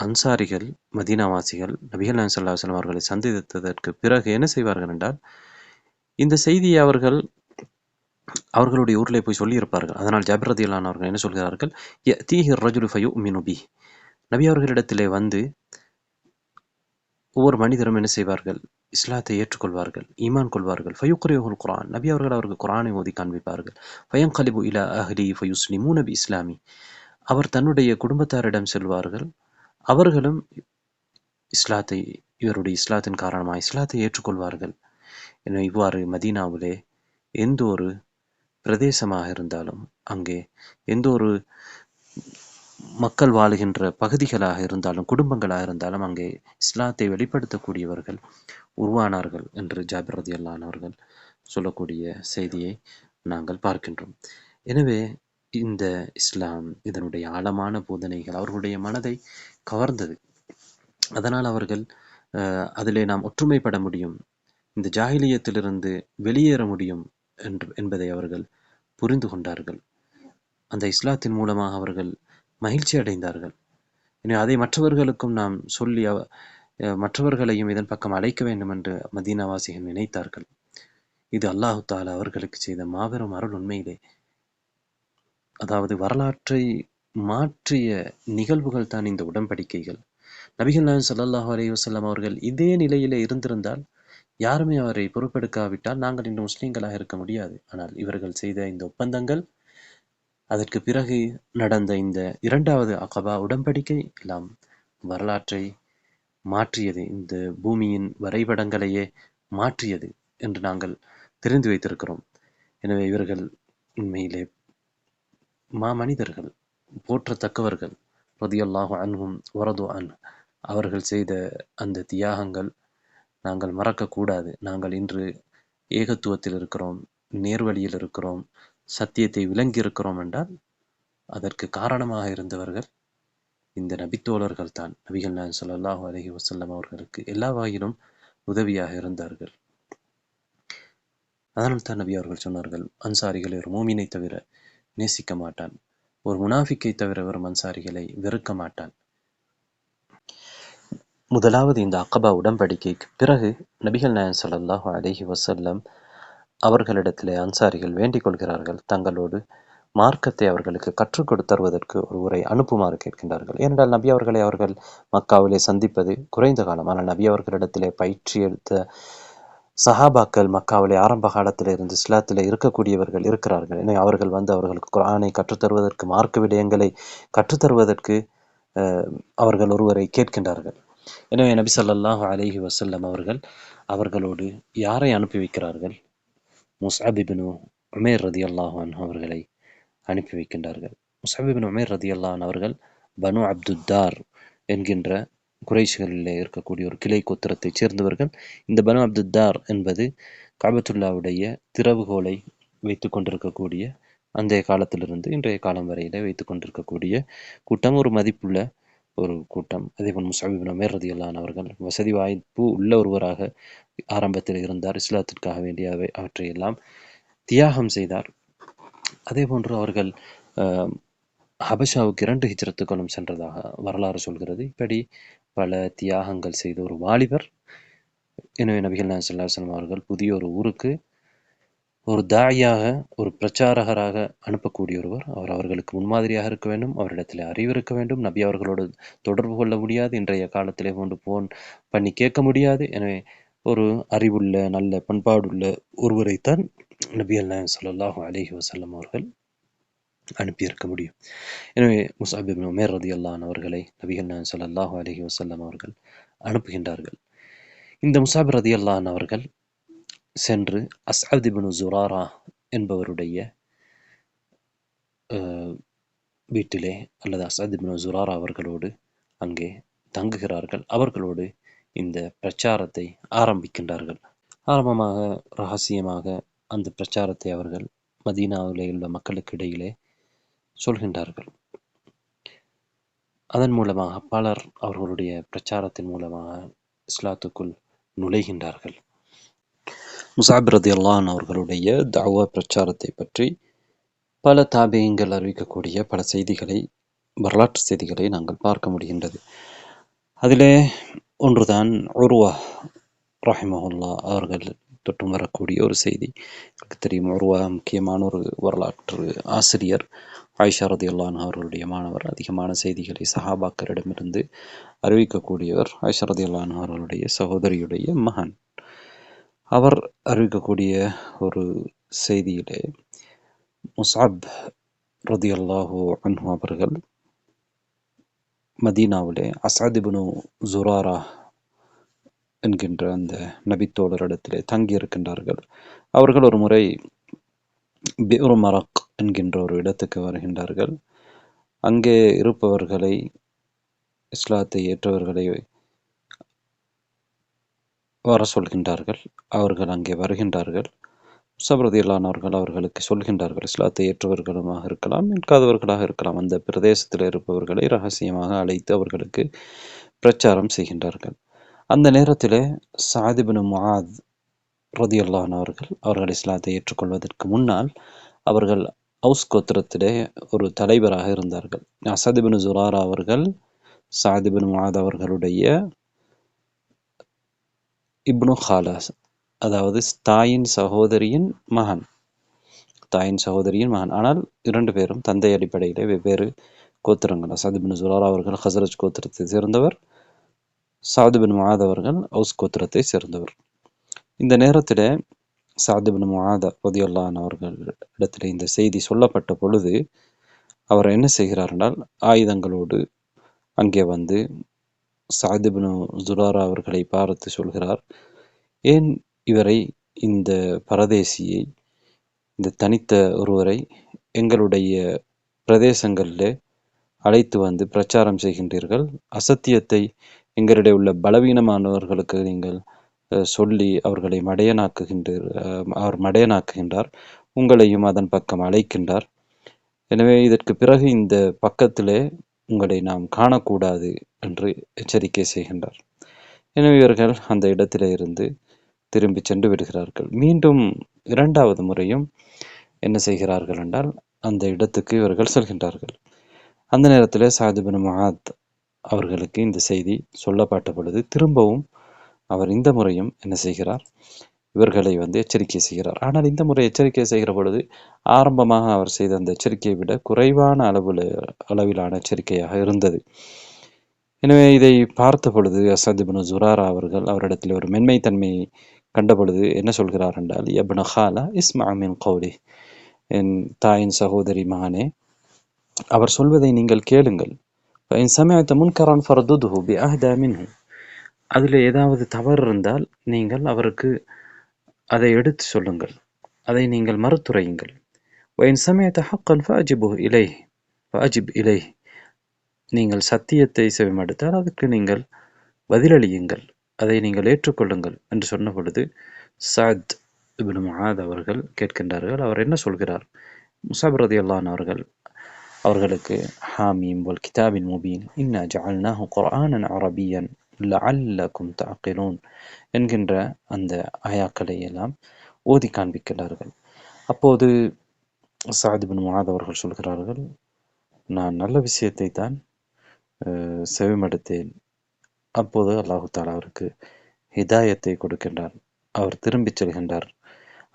அன்சாரிகள் மதீனாவாசிகள் நபிகள் நாயகம் ஸல்லல்லாஹு அலைஹி வஸல்லம் அவர்களை சந்தித்ததற்கு பிறகு என்ன செய்வார்கள் என்றால், இந்த செய்தியை அவர்களுடைய ஊரிலே போய் சொல்லியிருப்பார்கள். அதனால் ஜாபிர் ரதியல்லாஹு அவர்கள் என்ன சொல்கிறார்கள், யதீஹி الرجل فيؤمن به. நபி அவர்களிடத்திலே வந்து ஒவ்வொரு மனிதரும் என்ன செய்வார்கள்? இஸ்லாத்தை ஏற்றுக்கொள்வார்கள், ஈமான் கொள்வார்கள். ஃபயுக்ரிஹுல் குர்ஆன். நபி அவர்கள் அவருக்கு குர்ஆனை ஓதி காண்பிப்பார்கள். ஃபயன்கலிபு இலா அஹ்லி ஃபயுஸ்லிமூன பிஇஸ்லாமி. அவர் தன்னுடைய குடும்பத்தாரிடம் செல்வார்கள். அவர்களும் இஸ்லாத்தை, இவருடைய இஸ்லாத்தின் காரணமாக இஸ்லாத்தை ஏற்றுக்கொள்வார்கள். என இவ்வாறு மதீனாவிலே எந்த ஒரு பிரதேசமாக இருந்தாலும், அங்கே எந்த ஒரு மக்கள் வாழுகின்ற பகுதிகளாக இருந்தாலும், குடும்பங்களாக இருந்தாலும், அங்கே இஸ்லாத்தை வெளிப்படுத்தக்கூடியவர்கள் உருவானார்கள் என்று ஜாபிர் ரலியல்லாஹு அவர்கள் சொல்லக்கூடிய செய்தியை நாங்கள் பார்க்கின்றோம். எனவே இந்த இஸ்லாம், இதனுடைய ஆழமான போதனைகள் அவர்களுடைய மனதை கவர்ந்தது. அதனால் அவர்கள் அதிலே நாம் ஒற்றுமைப்பட முடியும், இந்த ஜாஹிலியத்திலிருந்து வெளியேற முடியும் என்பதை அவர்கள் புரிந்து கொண்டார்கள். அந்த இஸ்லாத்தின் மூலமாக அவர்கள் மகிழ்ச்சி அடைந்தார்கள். எனவே அதை மற்றவர்களுக்கும் நாம் சொல்லி மற்றவர்களையும் இதன் பக்கம் அழைக்க வேண்டும் என்று மதீனாவாசிகள் நினைத்தார்கள். இது அல்லாஹு தாலா அவர்களுக்கு செய்த மாபெரும் அருள். உண்மையிலே அதாவது வரலாற்றை மாற்றிய நிகழ்வுகள் தான் இந்த உடன்படிக்கைகள். நபிகள் நாயகம் ஸல்லல்லாஹு அலைஹி வஸல்லம் அவர்கள் இதே நிலையிலே இருந்திருந்தால், யாருமே அவரை பொறுப்பெடுக்காவிட்டால் நாங்கள் இன்று முஸ்லீம்களாக இருக்க முடியாது. ஆனால் இவர்கள் செய்த இந்த ஒப்பந்தங்கள், அதற்கு பிறகு நடந்த இந்த இரண்டாவது அகபா உடன்படிக்கை எல்லாம் வரலாற்றை மாற்றியது. இந்த பூமியின் வரைபடங்களையே மாற்றியது என்று நாங்கள் தெரிந்து வைத்திருக்கிறோம். எனவே இவர்கள் உண்மையிலே மாமனிதர்கள், போற்றத்தக்கவர்கள். ரதியல்லாஹு அன்ஹும் வரது அன், அவர்கள் செய்த அந்த தியாகங்கள் நாங்கள் மறக்கக்கூடாது. நாங்கள் இன்று ஏகத்துவத்தில் இருக்கிறோம், நேர்வழியில் இருக்கிறோம், சத்தியத்தை விளங்கி இருக்கிறோம் என்றால் அதற்கு காரணமாக இருந்தவர்கள் இந்த நபித்தோழர்கள் தான். நபிகள் நாயகம் ஸல்லல்லாஹு அலைஹி வஸல்லம் அவர்களுக்கு எல்லா வகையிலும் உதவியாக இருந்தார்கள். அதனால் தான் நபி அவர்கள் சொன்னார்கள், அன்சாரிகளை ஒரு மூமினை தவிர நேசிக்க மாட்டான், ஒரு முனாஃபிக்கை தவிர வரும் அன்சாரிகளை வெறுக்க மாட்டான். முதலாவது இந்த அக்கபா உடன்படிக்கைக்கு பிறகு நபிகள் நாயகம் ஸல்லல்லாஹு அலைஹி வஸல்லம் அவர்களிடத்திலே அன்சாரிகள் வேண்டிக் கொள்கிறார்கள், தங்களோடு மார்க்கத்தை அவர்களுக்கு கற்றுக் கொடுத்தருவதற்கு ஒருவரை அனுப்புமாறு கேட்கின்றார்கள். ஏனென்றால் நபி அவர்களை அவர்கள் மக்காவிலே சந்திப்பது குறைந்த காலம். ஆனால் நபி அவர்களிடத்திலே பயிற்சி எடுத்த சஹாபாக்கள் மக்காவிலே ஆரம்ப காலத்தில் இருந்து இஸ்லாத்திலே இருக்கக்கூடியவர்கள் இருக்கிறார்கள். எனவே அவர்கள் வந்து அவர்களுக்கு குர்ஆனை கற்றுத்தருவதற்கு, மார்க்க விடயங்களை கற்றுத்தருவதற்கு அவர்கள் ஒருவரை கேட்கின்றார்கள். எனவே நபி ஸல்லல்லாஹு அலைஹி வஸல்லம் அவர்கள் அவர்களோடு யாரை அனுப்பி வைக்கிறார்கள்? முஸ்அப் இப்னு உமைர் ரதியல்லாஹு அன்ஹு அவர்களை அனுப்பி வைக்கின்றார்கள். முஸ்அப் இப்னு உமைர் ரதியல்லாஹு அன்ஹு அவர்கள் பனு அப்துத்தார் என்கின்ற குறைஷிகளிலே இருக்கக்கூடிய ஒரு கிளை கோத்திரத்தைச் சேர்ந்தவர்கள். இந்த பனு அப்துத்தார் என்பது கஅபத்துல்லாவுடைய திறவுகோலை வைத்துக் கொண்டிருக்கக்கூடிய, அந்த காலத்திலிருந்து இன்றைய காலம் வரையிலே வைத்துக் கொண்டிருக்கக்கூடிய கூட்டம், ஒரு மதிப்புள்ள ஒரு கூட்டம். அதேபோல் முஸ்அப் இப்னு உமைர் ரதியல்லாஹு அன்ஹு அவர்கள் வசதி வாய்ப்பு உள்ள ஒருவராக ஆரம்பத்தில் இருந்தார். இஸ்லாத்திற்காக வேண்டிய அவற்றையெல்லாம் தியாகம் செய்தார். அதே போன்று அவர்கள் ஹபஷாவுக்கு 2 ஹிஜ்ரத்துக்களும் சென்றதாக வரலாறு சொல்கிறது. இப்படி பல தியாகங்கள் செய்த ஒரு வாலிபர். எனவே நபிகள் நாயகம் ஸல்லல்லாஹு அலைஹி வஸல்லம் அவர்கள் புதிய ஒரு ஊருக்கு ஒரு தாயாக, ஒரு பிரச்சாரகராக அனுப்பக்கூடிய ஒருவர். அவர் அவர்களுக்கு முன்மாதிரியாக இருக்க வேண்டும், அவரிடத்தில் அறிவு இருக்க வேண்டும். நபி அவர்களோடு தொடர்பு கொள்ள முடியாது, இன்றைய காலத்திலே கொண்டு போன் பண்ணி கேட்க முடியாது. எனவே ஒரு அறிவுள்ள, நல்ல பண்பாடுள்ள ஒருவரைத்தான் நபிகள் நாயகம் ஸல்லல்லாஹு அலைஹி வஸல்லம் அவர்கள் அனுப்பியிருக்க முடியும். எனவே முஸ்அப் இப்னு உமைர் ரலியல்லாஹு அன்ஹு அவர்களை நபிகள் நாயகம் ஸல்லல்லாஹு அலைஹி வஸல்லம் அவர்கள் அனுப்புகின்றார்கள். இந்த முஸ்அப் ரலியல்லாஹு அன்ஹு அவர்கள் சென்று அஸ்அத் இப்னு ஸுராரா என்பவருடைய வீட்டிலே அல்லது அஸ்அத் இப்னு ஸுராரா அவர்களோடு அங்கே தங்குகிறார்கள். அவர்களோடு இந்த பிரச்சாரத்தை ஆரம்பிக்கின்றார்கள். ஆரம்பமாக ரகசியமாக அந்த பிரச்சாரத்தை அவர்கள் மதீனாவிலே உள்ள மக்களுக்கு இடையிலே சொல்கின்றார்கள். அதன் மூலமாக பலர் அவர்களுடைய பிரச்சாரத்தின் மூலமாக இஸ்லாத்துக்குள் நுழைகின்றார்கள். முஸ்அப் ரலியல்லாஹு அன்ஹு அவர்களுடைய தஅவா பிரச்சாரத்தை பற்றி பல தாபியீன்கள் அறிவிக்கக்கூடிய பல செய்திகளை, வரலாற்று செய்திகளை நாங்கள் பார்க்க முடிகின்றது. அதிலே ஒன்றுதான் உர்வா ரஹிமஹுல்லாஹ் அவர்கள் தொட்டும் வரக்கூடிய ஒரு செய்தி. தெரியும், உர்வா முக்கியமான ஒரு வரலாற்று ஆசிரியர். ஆயிஷா ரலியல்லாஹு அன்ஹா அவர்களுடைய மாணவர். அதிகமான செய்திகளை சஹாபாக்களிடமிருந்து அறிவிக்கக்கூடியவர். ஆயிஷா ரலியல்லாஹு அன்ஹா அவர்களுடைய சகோதரியுடைய மகன். அவர் அறிவிக்கக்கூடிய ஒரு செய்தியிலே முஸ்அப் ரலியல்லாஹு அன்ஹு அவர்கள் மதீனாவிலே அஸ்அத் இப்னு ஸுராரா என்கின்ற அந்த நபித்தோழரிடத்திலே தங்கி இருக்கின்றார்கள். அவர்கள் ஒரு முறை பிர் மரக் என்கின்ற ஒரு இடத்துக்கு வருகின்றார்கள். அங்கே இருப்பவர்களை, இஸ்லாத்தை ஏற்றவர்களை வர சொல்கின்றார்கள். அவர்கள் அங்கே வருகின்றார்கள். முஸ்அப் ரலியல்லாஹு அன்ஹு அவர்கள் அவர்களுக்கு சொல்கின்றார்கள், இஸ்லாத்தை ஏற்றவர்களுமாக இருக்கலாம், ஏற்காதவர்களாக இருக்கலாம், அந்த பிரதேசத்தில் இருப்பவர்களை ரகசியமாக அழைத்து அவர்களுக்கு பிரச்சாரம் செய்கின்றார்கள். அந்த நேரத்திலே சஅத் இப்னு முஆத் ரலியல்லாஹு அன்ஹு அவர்கள் இஸ்லாத்தை ஏற்றுக்கொள்வதற்கு முன்னால் அவர்கள் அவுஸ் கோத்திரத்திலே ஒரு தலைவராக இருந்தார்கள். அஸ்அத் இப்னு ஸுராரா அவர்கள் சஅத் இப்னு முஆத் அவர்களுடைய இப்னு ஹாலாஸ், அதாவது தாயின் சகோதரியின் மகன். ஆனால் 2 பேரும் தந்தை அடிப்படையிலே வெவ்வேறு கோத்திரங்கள். அஸ்அத் இப்னு ஸுராரா அவர்கள் ஹஸ்ரஜ் கோத்திரத்தை சேர்ந்தவர், சஅத் இப்னு முஆத் அவர்கள் அவுஸ் கோத்திரத்தை சேர்ந்தவர். இந்த நேரத்திலே சஅத் இப்னு முஆத் ரலியல்லாஹு அன்ஹு அவர்களிடத்திலே இந்த செய்தி சொல்லப்பட்ட பொழுது அவர் என்ன செய்கிறார் என்றால், ஆயுதங்களோடு அங்கே வந்து சஅத் இப்னு ஸுராரா அவர்களை பார்த்து சொல்கிறார், ஏன் இவரை இந்த பரதேசியை, இந்த தனித்த ஒருவரை எங்களுடைய பிரதேசங்களிலே அழைத்து வந்து பிரச்சாரம் செய்கின்றீர்கள். அசத்தியத்தை எங்களிடையே உள்ள பலவீனமானவர்களுக்கு நீங்கள் சொல்லி அவர்களை அவர் மடையனாக்குகின்றார். உங்களையும் அதன் பக்கம் அழைக்கின்றார். எனவே இதற்கு பிறகு இந்த பக்கத்திலே உங்களை நாம் காணக்கூடாது என்று எச்சரிக்கை செய்கின்றார். எனவே இவர்கள் அந்த இடத்திலே இருந்து திரும்பி சென்று விடுகிறார்கள். மீண்டும் இரண்டாவது முறையும் என்ன செய்கிறார்கள் என்றால், அந்த இடத்துக்கு இவர்கள் செல்கின்றார்கள். அந்த நேரத்தில் சஅத் இப்னு முஆத் அவர்களுக்கு இந்த செய்தி சொல்லப்பட்ட பொழுது திரும்பவும் அவர் இந்த முறையும் என்ன செய்கிறார், இவர்களை எச்சரிக்கை செய்கிறார். ஆனால் இந்த முறை எச்சரிக்கை செய்கிற பொழுது ஆரம்பமாக அவர் செய்த அந்த எச்சரிக்கையை விட குறைவான அளவிலான எச்சரிக்கையாக இருந்தது. எனவே இதை பார்த்த பொழுது அஸத் இப்னு ஸுராரா அவர்கள் அவரிடத்தில் ஒரு மென்மைத்தன்மையை கண்ட பொழுது என்ன சொல்கிறார் என்றால், இப்னு ஹாலா இஸ்மா மின் கௌலி, என் தாயின் சகோதரி மகனே, அவர் சொல்வதை நீங்கள் கேளுங்கள். அதில் ஏதாவது தவறு இருந்தால் நீங்கள் அவருக்கு அதை எடுத்து சொல்லுங்கள், அதை நீங்கள் மறுத்துரையுங்கள். நீங்கள் சத்தியத்தை செவிமடுத்தால் அதுக்கு நீங்கள் பதிலளியுங்கள், அதை நீங்கள் ஏற்றுக்கொள்ளுங்கள் என்று சொன்ன பொழுது சஅத் இப்னு முஆத் அவர்கள் கேட்கின்றார்கள், அவர் என்ன சொல்கிறார்? முஸஅப் ரலியல்லாஹு அவர்களுக்கு ஹாமீம் வல் கிதாபில் முபீன் இன்னா ஜஅல்நாஹு குர்ஆனன் அரபியன் லஅல்லகும் தஅகிலூன் என்கின்ற அந்த ஆயாக்களை எல்லாம் ஓதி காண்பிக்கிறார்கள். அப்போது சஅத் இப்னு முஆத் அவர்கள் சொல்கிறார்கள், நான் நல்ல விஷயத்தை தான் செவிமடுத்தேன். அப்போது அல்லாஹு தஆலா அவருக்கு ஹிதாயத்தை கொடுக்கின்றார். அவர் திரும்பிச் செல்கின்றார்.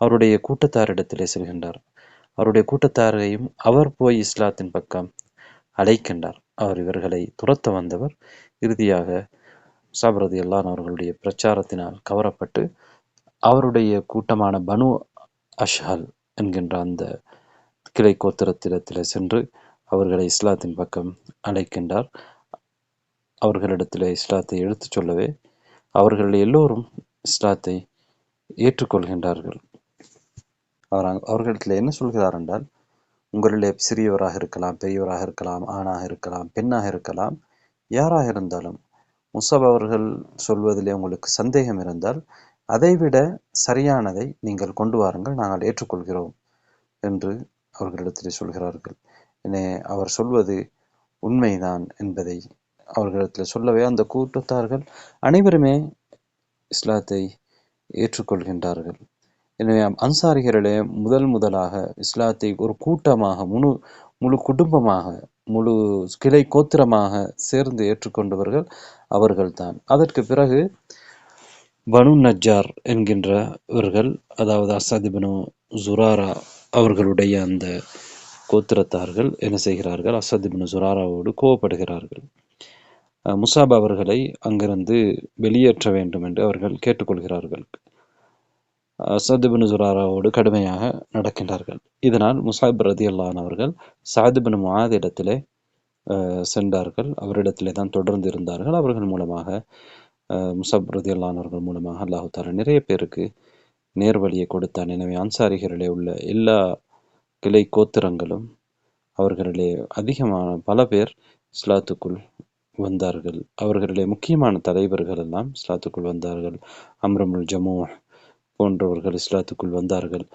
அவருடைய கூட்டத்தாரிடத்திலே செல்கின்றார். அவருடைய கூட்டத்தாரையும் அவர் போய் இஸ்லாத்தின் பக்கம் அழைக்கின்றார். அவர் இவர்களை துரத்த வந்தவர் இறுதியாக முஸஅப் ரலியல்லாஹு அவர்களுடைய பிரச்சாரத்தினால் கவரப்பட்டு அவருடைய கூட்டமான பனு அஷ்ஹல் என்கின்ற அந்த கிளை கோத்திரத்திலே சென்று அவர்களை இஸ்லாத்தின் பக்கம் அழைக்கின்றார். அவர்களிடத்தில் இஸ்லாத்தை எடுத்துச் சொல்லவே அவர்கள் எல்லோரும் இஸ்லாத்தை ஏற்றுக்கொள்கின்றார்கள். அவர்களிடத்தில் என்ன சொல்கிறார் என்றால், உங்களிலே சிறியவராக இருக்கலாம், பெரியவராக இருக்கலாம், ஆணாக இருக்கலாம், பெண்ணாக இருக்கலாம், யாராக இருந்தாலும் முஸஅப் அவர்கள் சொல்வதிலே உங்களுக்கு சந்தேகம் இருந்தால் அதைவிட சரியானதை நீங்கள் கொண்டு வாருங்கள், நாங்கள் ஏற்றுக்கொள்கிறோம் என்று அவர்களிடத்தில் சொல்கிறார்கள். எனவே அவர் சொல்வது உண்மைதான் என்பதை அவர்களிடத்தில் சொல்லவே அந்த கூட்டத்தார்கள் அனைவருமே இஸ்லாத்தை ஏற்றுக்கொள்கின்றார்கள். எனவே அன்சாரிகளிலே முதலாக இஸ்லாத்தை ஒரு கூட்டமாக முழு குடும்பமாக முழு கிளை கோத்திரமாக சேர்ந்து ஏற்றுக்கொண்டவர்கள் அவர்கள்தான். அதற்கு பிறகு பனு நஜ்ஜார் என்கின்றவர்கள், அதாவது அஸத் இப்னு ஸுராரா அவர்களுடைய அந்த கோத்திரத்தார்கள் என்ன செய்கிறார்கள், அஸத் இப்னு ஸுராராவோடு கோபப்படுகிறார்கள். முஸஅப் அவர்களை அங்கிருந்து வெளியேற்ற வேண்டும் என்று அவர்கள் கேட்டுக்கொள்கிறார்கள். அஸத் இப்னு ஸுராராவோடு கடுமையாக நடக்கின்றார்கள். இதனால் முஸஅப் ரலியல்லாஹு அவர்கள் சஅத் இப்னு முஆத் இடத்திலே சென்றார்கள். அவரிடத்திலே தான் தொடர்ந்து இருந்தார்கள். அவர்கள் மூலமாக முஸஅப் ரலியல்லாஹு அவர்கள் மூலமாக அல்லாஹு தஆலா நிறைய பேருக்கு நேர்வழியை கொடுத்தான். எனவே அன்சாரிகளிலே உள்ள எல்லா கிளை கோத்திரங்களும் அவர்களிலே அதிகமான பல பேர் இஸ்லாத்துக்குள் வந்தார்கள். அவர்களிலே முக்கியமான தலைவர்கள் எல்லாம் இஸ்லாத்துக்குள் வந்தார்கள். அம்ர் இப்னுல் ஜமூஹ் போன்றவர்கள் இஸ்லாத்துக்குள் வந்தார்கள்.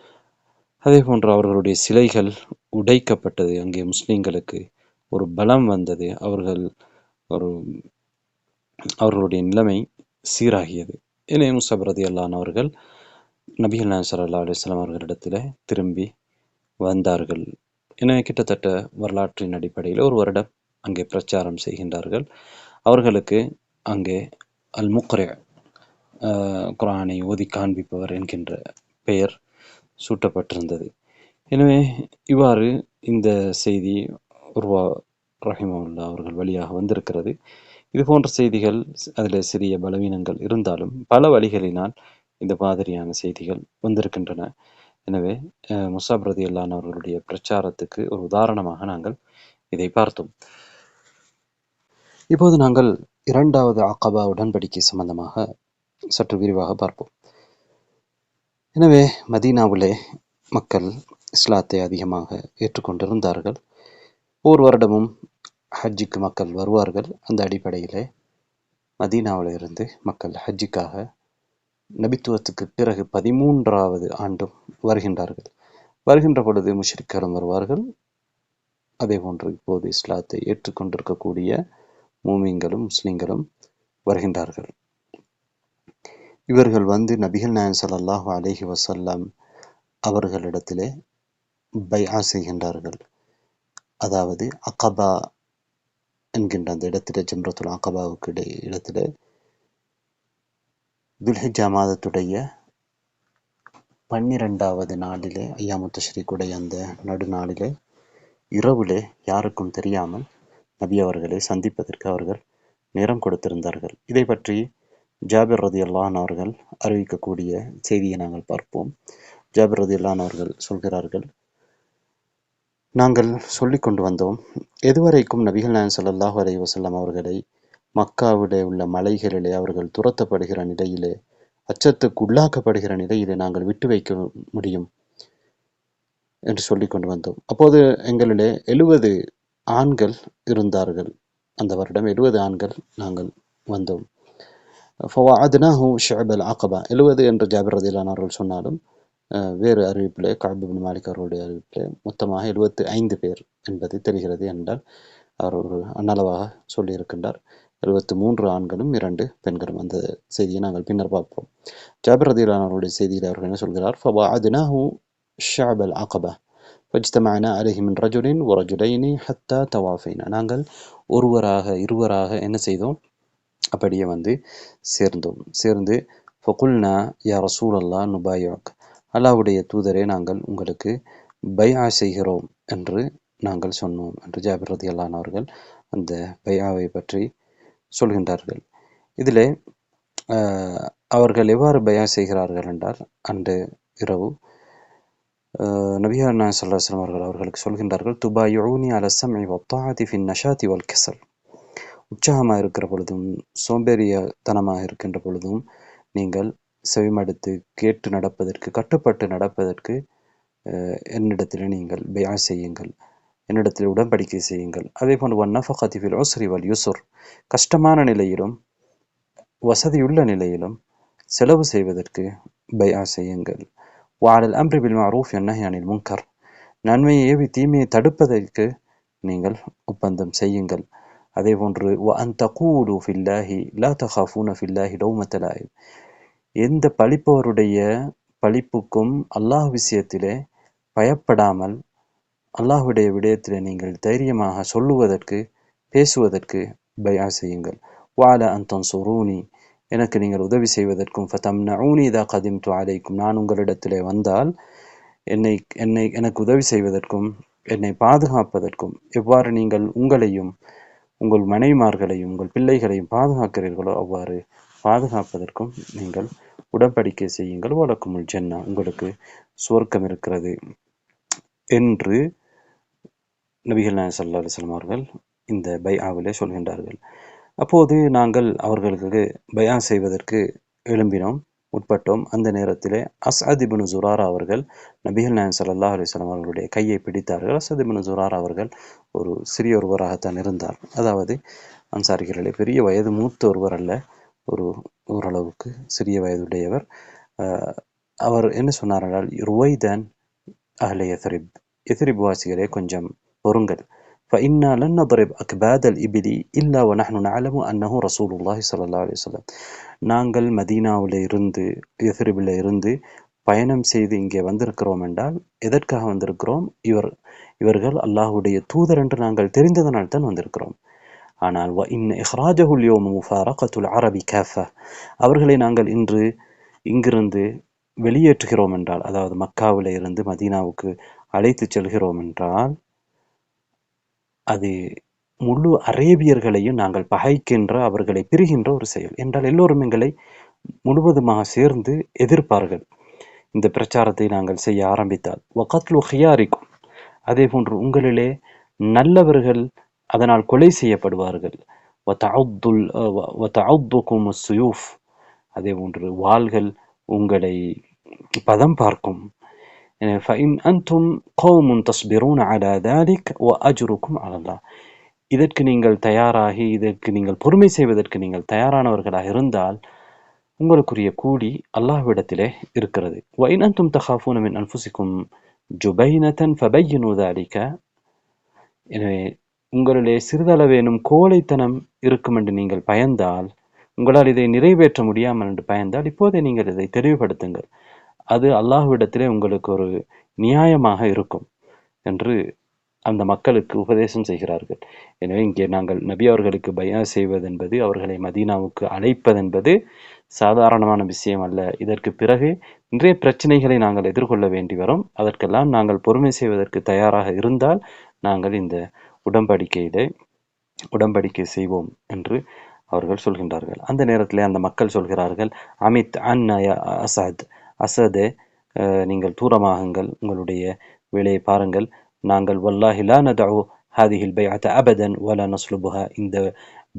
அதே போன்று அவர்களுடைய சிலைகள் உடைக்கப்பட்டது. அங்கே முஸ்லிம்களுக்கு ஒரு பலம் வந்தது. அவர்களுடைய நிலைமை சீராகியது. எனவே முஸஅப் ரலியல்லாஹு அவர்கள் நபிகள் நாயகம் ஸல்லல்லாஹு அலைஹி வஸல்லம் அவர்களிடத்தில் திரும்பி வந்தார்கள். எனவே கிட்டத்தட்ட வரலாற்றின் அடிப்படையில் ஒரு வருடம் அங்கே பிரச்சாரம் செய்கின்றார்கள். அவர்களுக்கு அங்கே அல் முக்ரி, குர்ஆனை ஓதி காண்பிப்பவர் என்கின்ற பெயர் சூட்டப்பட்டிருந்தது. எனவே இவ்வாறு இந்த செய்தி உர்வா ரஹிமஹுல்லாஹ் அவர்கள் வழியாக வந்திருக்கிறது. இது போன்ற செய்திகள் அதில் சிறிய பலவீனங்கள் இருந்தாலும் பல வழிகளினால் இந்த மாதிரியான செய்திகள் வந்திருக்கின்றன. எனவே முஸஅப் ரலியல்லாஹு அவர்களுடைய பிரச்சாரத்துக்கு ஒரு உதாரணமாக நாங்கள் இதை பார்த்தோம். இப்போது நாங்கள் இரண்டாவது அகபா உடன்படிக்கை சம்பந்தமாக சற்று விரிவாக பார்ப்போம். எனவே மதீனாவிலே மக்கள் இஸ்லாத்தை அதிகமாக ஏற்றுக்கொண்டிருந்தார்கள். ஒவ்வொரு வருடமும் ஹஜ்ஜிக்கு மக்கள் வருவார்கள். அந்த அடிப்படையிலே மதீனாவில் இருந்து மக்கள் ஹஜ்ஜிக்காக நபித்துவத்துக்கு பிறகு 13வது ஆண்டும் வருகின்றார்கள். வருகின்ற பொழுது முஷ்ரிக்களும் வருவார்கள். அதே போன்று இப்போது இஸ்லாத்தை ஏற்றுக்கொண்டிருக்கக்கூடிய மூமின்களும் முஸ்லிம்களும் வருகின்றார்கள். இவர்கள் வந்து நபிகள் நாயகம் ஸல்லல்லாஹு அலைஹி வஸல்லம் அவர்களிடத்திலே பைஆ செய்கின்றார்கள். அதாவது அகபா என்கின்ற அந்த இடத்திலே, ஜம்ரத்துல் அகபாவுக்கு இடத்திலே துல்ஹிஜ்ஜா மாதத்துடைய 12வது நாளிலே, ஐயாமு தஷ்ரீக்குடைய அந்த நடுநாளிலே இரவிலே யாருக்கும் தெரியாமல் நபி அவர்களை சந்திப்பதற்கு அவர்கள் நேரம் கொடுத்திருந்தார்கள். இதை பற்றி ஜாபிர் ரலியல்லாஹு அன்ஹு அவர்கள் அறிவிக்கக்கூடிய செய்தியை நாங்கள் பார்ப்போம். ஜாபிர் ரலியல்லாஹு அன்ஹு அவர்கள் சொல்கிறார்கள், நாங்கள் சொல்லிக் கொண்டு வந்தோம், எதுவரைக்கும் நபிகள் நாயகம் ஸல்லல்லாஹு அலைஹி வஸல்லம் அவர்களை மக்காவிலே உள்ள மலைகளிலே அவர்கள் துரத்தப்படுகிற நிலையிலே, அச்சத்துக்கு உள்ளாக்கப்படுகிற நிலையிலே நாங்கள் விட்டு வைக்க முடியும் என்று சொல்லிக் கொண்டு வந்தோம். அப்போது எங்களிலே 70 ஆண்கள் இருந்தார்கள். அந்த வருடம் 70 ஆண்கள் நாங்கள் வந்தோம். ஃபவஅத்னாஹு ஷுஅபல் அகபா, 70 என்று ஜாபிர் ரலியல்லாஹு அன்ஹு அவர்கள் சொன்னாலும் வேறு அறிவிப்பிலே, கஅப் இப்னு மாலிக் அவர்களுடைய அறிவிப்பிலே மொத்தமாக 75 பேர் என்பது தெரிகிறது. என்றால் அவர் ஒரு அன்னளவாக சொல்லியிருக்கின்றார். 73 ஆண்களும் 2 பெண்களும். அந்த செய்தியை நாங்கள் பின்னர் பார்ப்போம். ஜாபிர் ரலியல்லாஹு அன்ஹு அவருடைய செய்தியில் அவர்கள் என்ன சொல்கிறார், ஃபவஅத்னாஹு ஷுஅபல் அகபா ஃபஜ்தமஅனா அலைஹி மின் ரஜுலின் வரஜுலைனி ஹத்தா தவாஃபைனா, நாங்கள் ஒருவராக இருவராக என்ன செய்தோம், அப்படியே வந்து சேர்ந்து ஃபகுல்னா யா ரசூலல்லாஹ் நுபாயிஉக், அல்லாஹ்வுடைய தூதரே நாங்கள் உங்களுக்கு பைஆ செய்கிறோம் என்று நாங்கள் சொன்னோம் என்று ஜாபிர் ரலியல்லாஹு அன்ஹு அவர்கள் அந்த பைஆவை பற்றி சொல்கின்றார்கள். இதிலே அவர்கள் எவ்வாறு பைஆ செய்கிறார்கள் என்றால், அன்று இரவு நபிகள் நாயகம் ஸல்லல்லாஹு அலைஹி வஸல்லம் அவர்களுக்கு சொல்கின்றார்கள், துபாயிஊனி அலா ஸம்இ வத்தாஅத்தி ஃபின் நஷாத்தி வல் கஸல், உற்சாகமாக இருக்கிற பொழுதும் சோம்பேறித்தனமாக இருக்கின்ற பொழுதும் நீங்கள் செவிமடுத்து கேட்டு நடப்பதற்கு, கட்டுப்பட்டு நடப்பதற்கு என்னிடத்தில் நீங்கள் பைஆ செய்யுங்கள், என்னிடத்தில் உடன்படிக்கை செய்யுங்கள். அதே போன்று வன்னஃபகத்தி ஃபில் உஸ்ரி வல் யுஸ்ர், கஷ்டமான நிலையிலும் வசதியுள்ள நிலையிலும் செலவு செய்வதற்கு பைஆ செய்யுங்கள். வஅலல் அம்ரி பில் மஅரூஃப் வன்னஹி அனில் முன்கர், நன்மையை ஏவி தீமையை தடுப்பதற்கு நீங்கள் ஒப்பந்தம் செய்யுங்கள். அதே போன்று வஅன் தகூலு ஃபில்லாஹி லா தகாஃபூன ஃபில்லாஹி லௌமத லாயிம், எந்த பழிப்பவருடைய பழிப்புக்கும் அல்லாஹ் விஷயத்திலே பயப்படாமல் அல்லாஹ்வுடைய விடயத்திலே நீங்கள் தைரியமாக சொல்லுவதற்கு, பேசுவதற்கு பைஆ செய்யுங்கள். வஅலா அன் தன்சுரூனி, எனக்கு நீங்கள் உதவி செய்வதற்கும், ஃபதம்னஊனி இதா கதிம்து அலைக்கும், நான் உங்களிடத்திலே வந்தால் எனக்கு உதவி செய்வதற்கும், என்னை பாதுகாப்பதற்கும், எவ்வாறு நீங்கள் உங்களையும் உங்கள் மனைவிமார்களையும் உங்கள் பிள்ளைகளையும் பாதுகாக்கிறீர்களோ அவ்வாறு பாதுகாப்பதற்கும் நீங்கள் உடன்படிக்கை செய்யுங்கள். வலக்குமுல் ஜன்னா, உங்களுக்கு சுவர்க்கம் இருக்கிறது என்று நபிகள் நாயகம் ஸல்லல்லாஹு அலைஹி வஸல்லம் அவர்கள் இந்த பைஆவிலே சொல்கின்றார்கள். அப்போது நாங்கள் அவர்களுக்கு பைஆ செய்வதற்கு எழும்பினோம், உட்பட்டோம். அந்த நேரத்திலே அஸ்அத் இப்னு ஜுராரா அவர்கள் நபிகள் நாயகம் ஸல்லல்லாஹு அலைஹி வஸல்லம் அவர்களுடைய கையை பிடித்தார்கள். அஸ்அத் இப்னு ஜுராரா அவர்கள் ஒரு சிறிய ஒருவராகத்தான் இருந்தார். அதாவது அன்சாரிகளிலே பெரிய வயது மூத்த ஒருவர் அல்ல, ஒரு ஓரளவுக்கு சிறிய வயதுடையவர். அவர் என்ன சொன்னார் என்றால், ருவைதான் அஹ்ல யத்ரிப், யத்ரிப் வாசிகளே கொஞ்சம் பொறுங்கள். فإنا لن نضرب أكباد الإبل إلا ونحن نعلم أنه رسول الله صلى الله عليه وسلم, நாங்கள் மதீனாவில் இருந்து யத்ரிபில் இருந்து பயணம் செய்து இங்கே வந்திருக்கிறோம் என்றால் எதற்காக வந்திருக்கிறோம், இவர்கள் அல்லாஹ்வுடைய தூதர் என்று நாங்கள் தெரிந்ததனால் தான் வந்திருக்கிறோம். ஆனால் وإن إخراجه اليوم مفارقة العرب كافة, அவர்களை நாங்கள் இன்று இங்கிருந்து வெளியேற்றுகிறோம் என்றால், அதாவது மக்காவில் இருந்து மதீனாவுக்கு அழைத்து செல்கிறோம் என்றால், அது முழு அரேபியர்களையும் நாங்கள் பகைக்கின்ற, அவர்களை பிரிகின்ற ஒரு செயல் என்றால், எல்லோரும் எங்களை முழுவதுமாக சேர்ந்து எதிர்ப்பார்கள் இந்த பிரச்சாரத்தை நாங்கள் செய்ய ஆரம்பித்தால். வகத்லு ஹியாரிக்கும், அதே போன்று உங்களிலே நல்லவர்கள் அதனால் கொலை செய்யப்படுவார்கள். வதஅத்துக்கும் ஸுயூஃப், அதே போன்று வாள்கள் உங்களை பதம் பார்க்கும். فَإِنْ أَنْتُمْ قَوْمٌ تَصْبِرُونَ عَلَى ذَلِكَ وَأَجْرُكُمْ عَلَى اللَّهِ. இதற்கு நீங்கள் தயாராகி இதற்கு நீங்கள் பொறுமை செய்வதற்கு நீங்கள் தயாரானவர்களாக இருந்தால் உங்களுக்குரிய கூலி அல்லாஹ்விடத்திலே இருக்கிறது. وَإِنْ أَنْتُمْ تَخَافُونَ مِنْ أَنْفُسِكُمْ جُبَيْنَةً فَبَيِّنُوا ذَلِكَ. எனவே உங்களிலே சிறிதளவேனும் கோழைத்தனம் இருக்கும் என்று நீங்கள் பயந்தால், உங்களால் இதை நிறைவேற்ற முடியாமல் என்று பயந்தால், இப்போதே நீங்கள் இதை தெளிவுபடுத்துங்கள். அது அல்லாஹ்விடத்திலே உங்களுக்கு ஒரு நியாயமாக இருக்கும் என்று அந்த மக்களுக்கு உபதேசம் செய்கிறார்கள். எனவே இங்கே நாங்கள் நபி அவர்களுக்கு பயா செய்வதென்பது, அவர்களை மதீனாவுக்கு அழைப்பதென்பது சாதாரணமான விஷயம் அல்ல. இதற்கு பிறகு நிறைய பிரச்சனைகளை நாங்கள் எதிர்கொள்ள வேண்டி வரும். அதற்கெல்லாம் நாங்கள் பொறுமை செய்வதற்கு தயாராக இருந்தால் நாங்கள் இந்த உடன்படிக்கை செய்வோம் என்று அவர்கள் சொல்கின்றார்கள். அந்த நேரத்தில் அந்த மக்கள் சொல்கிறார்கள், அமித் அன்ன அசத், அசதே நீங்கள் தூரமாகுங்கள், உங்களுடைய வேலையை பாருங்கள். நாங்கள் வல்லாஹி லா நதஉ ஹாதிஹில் பைஅத அபதன் வலா நஸ்லுபுஹா, இந்த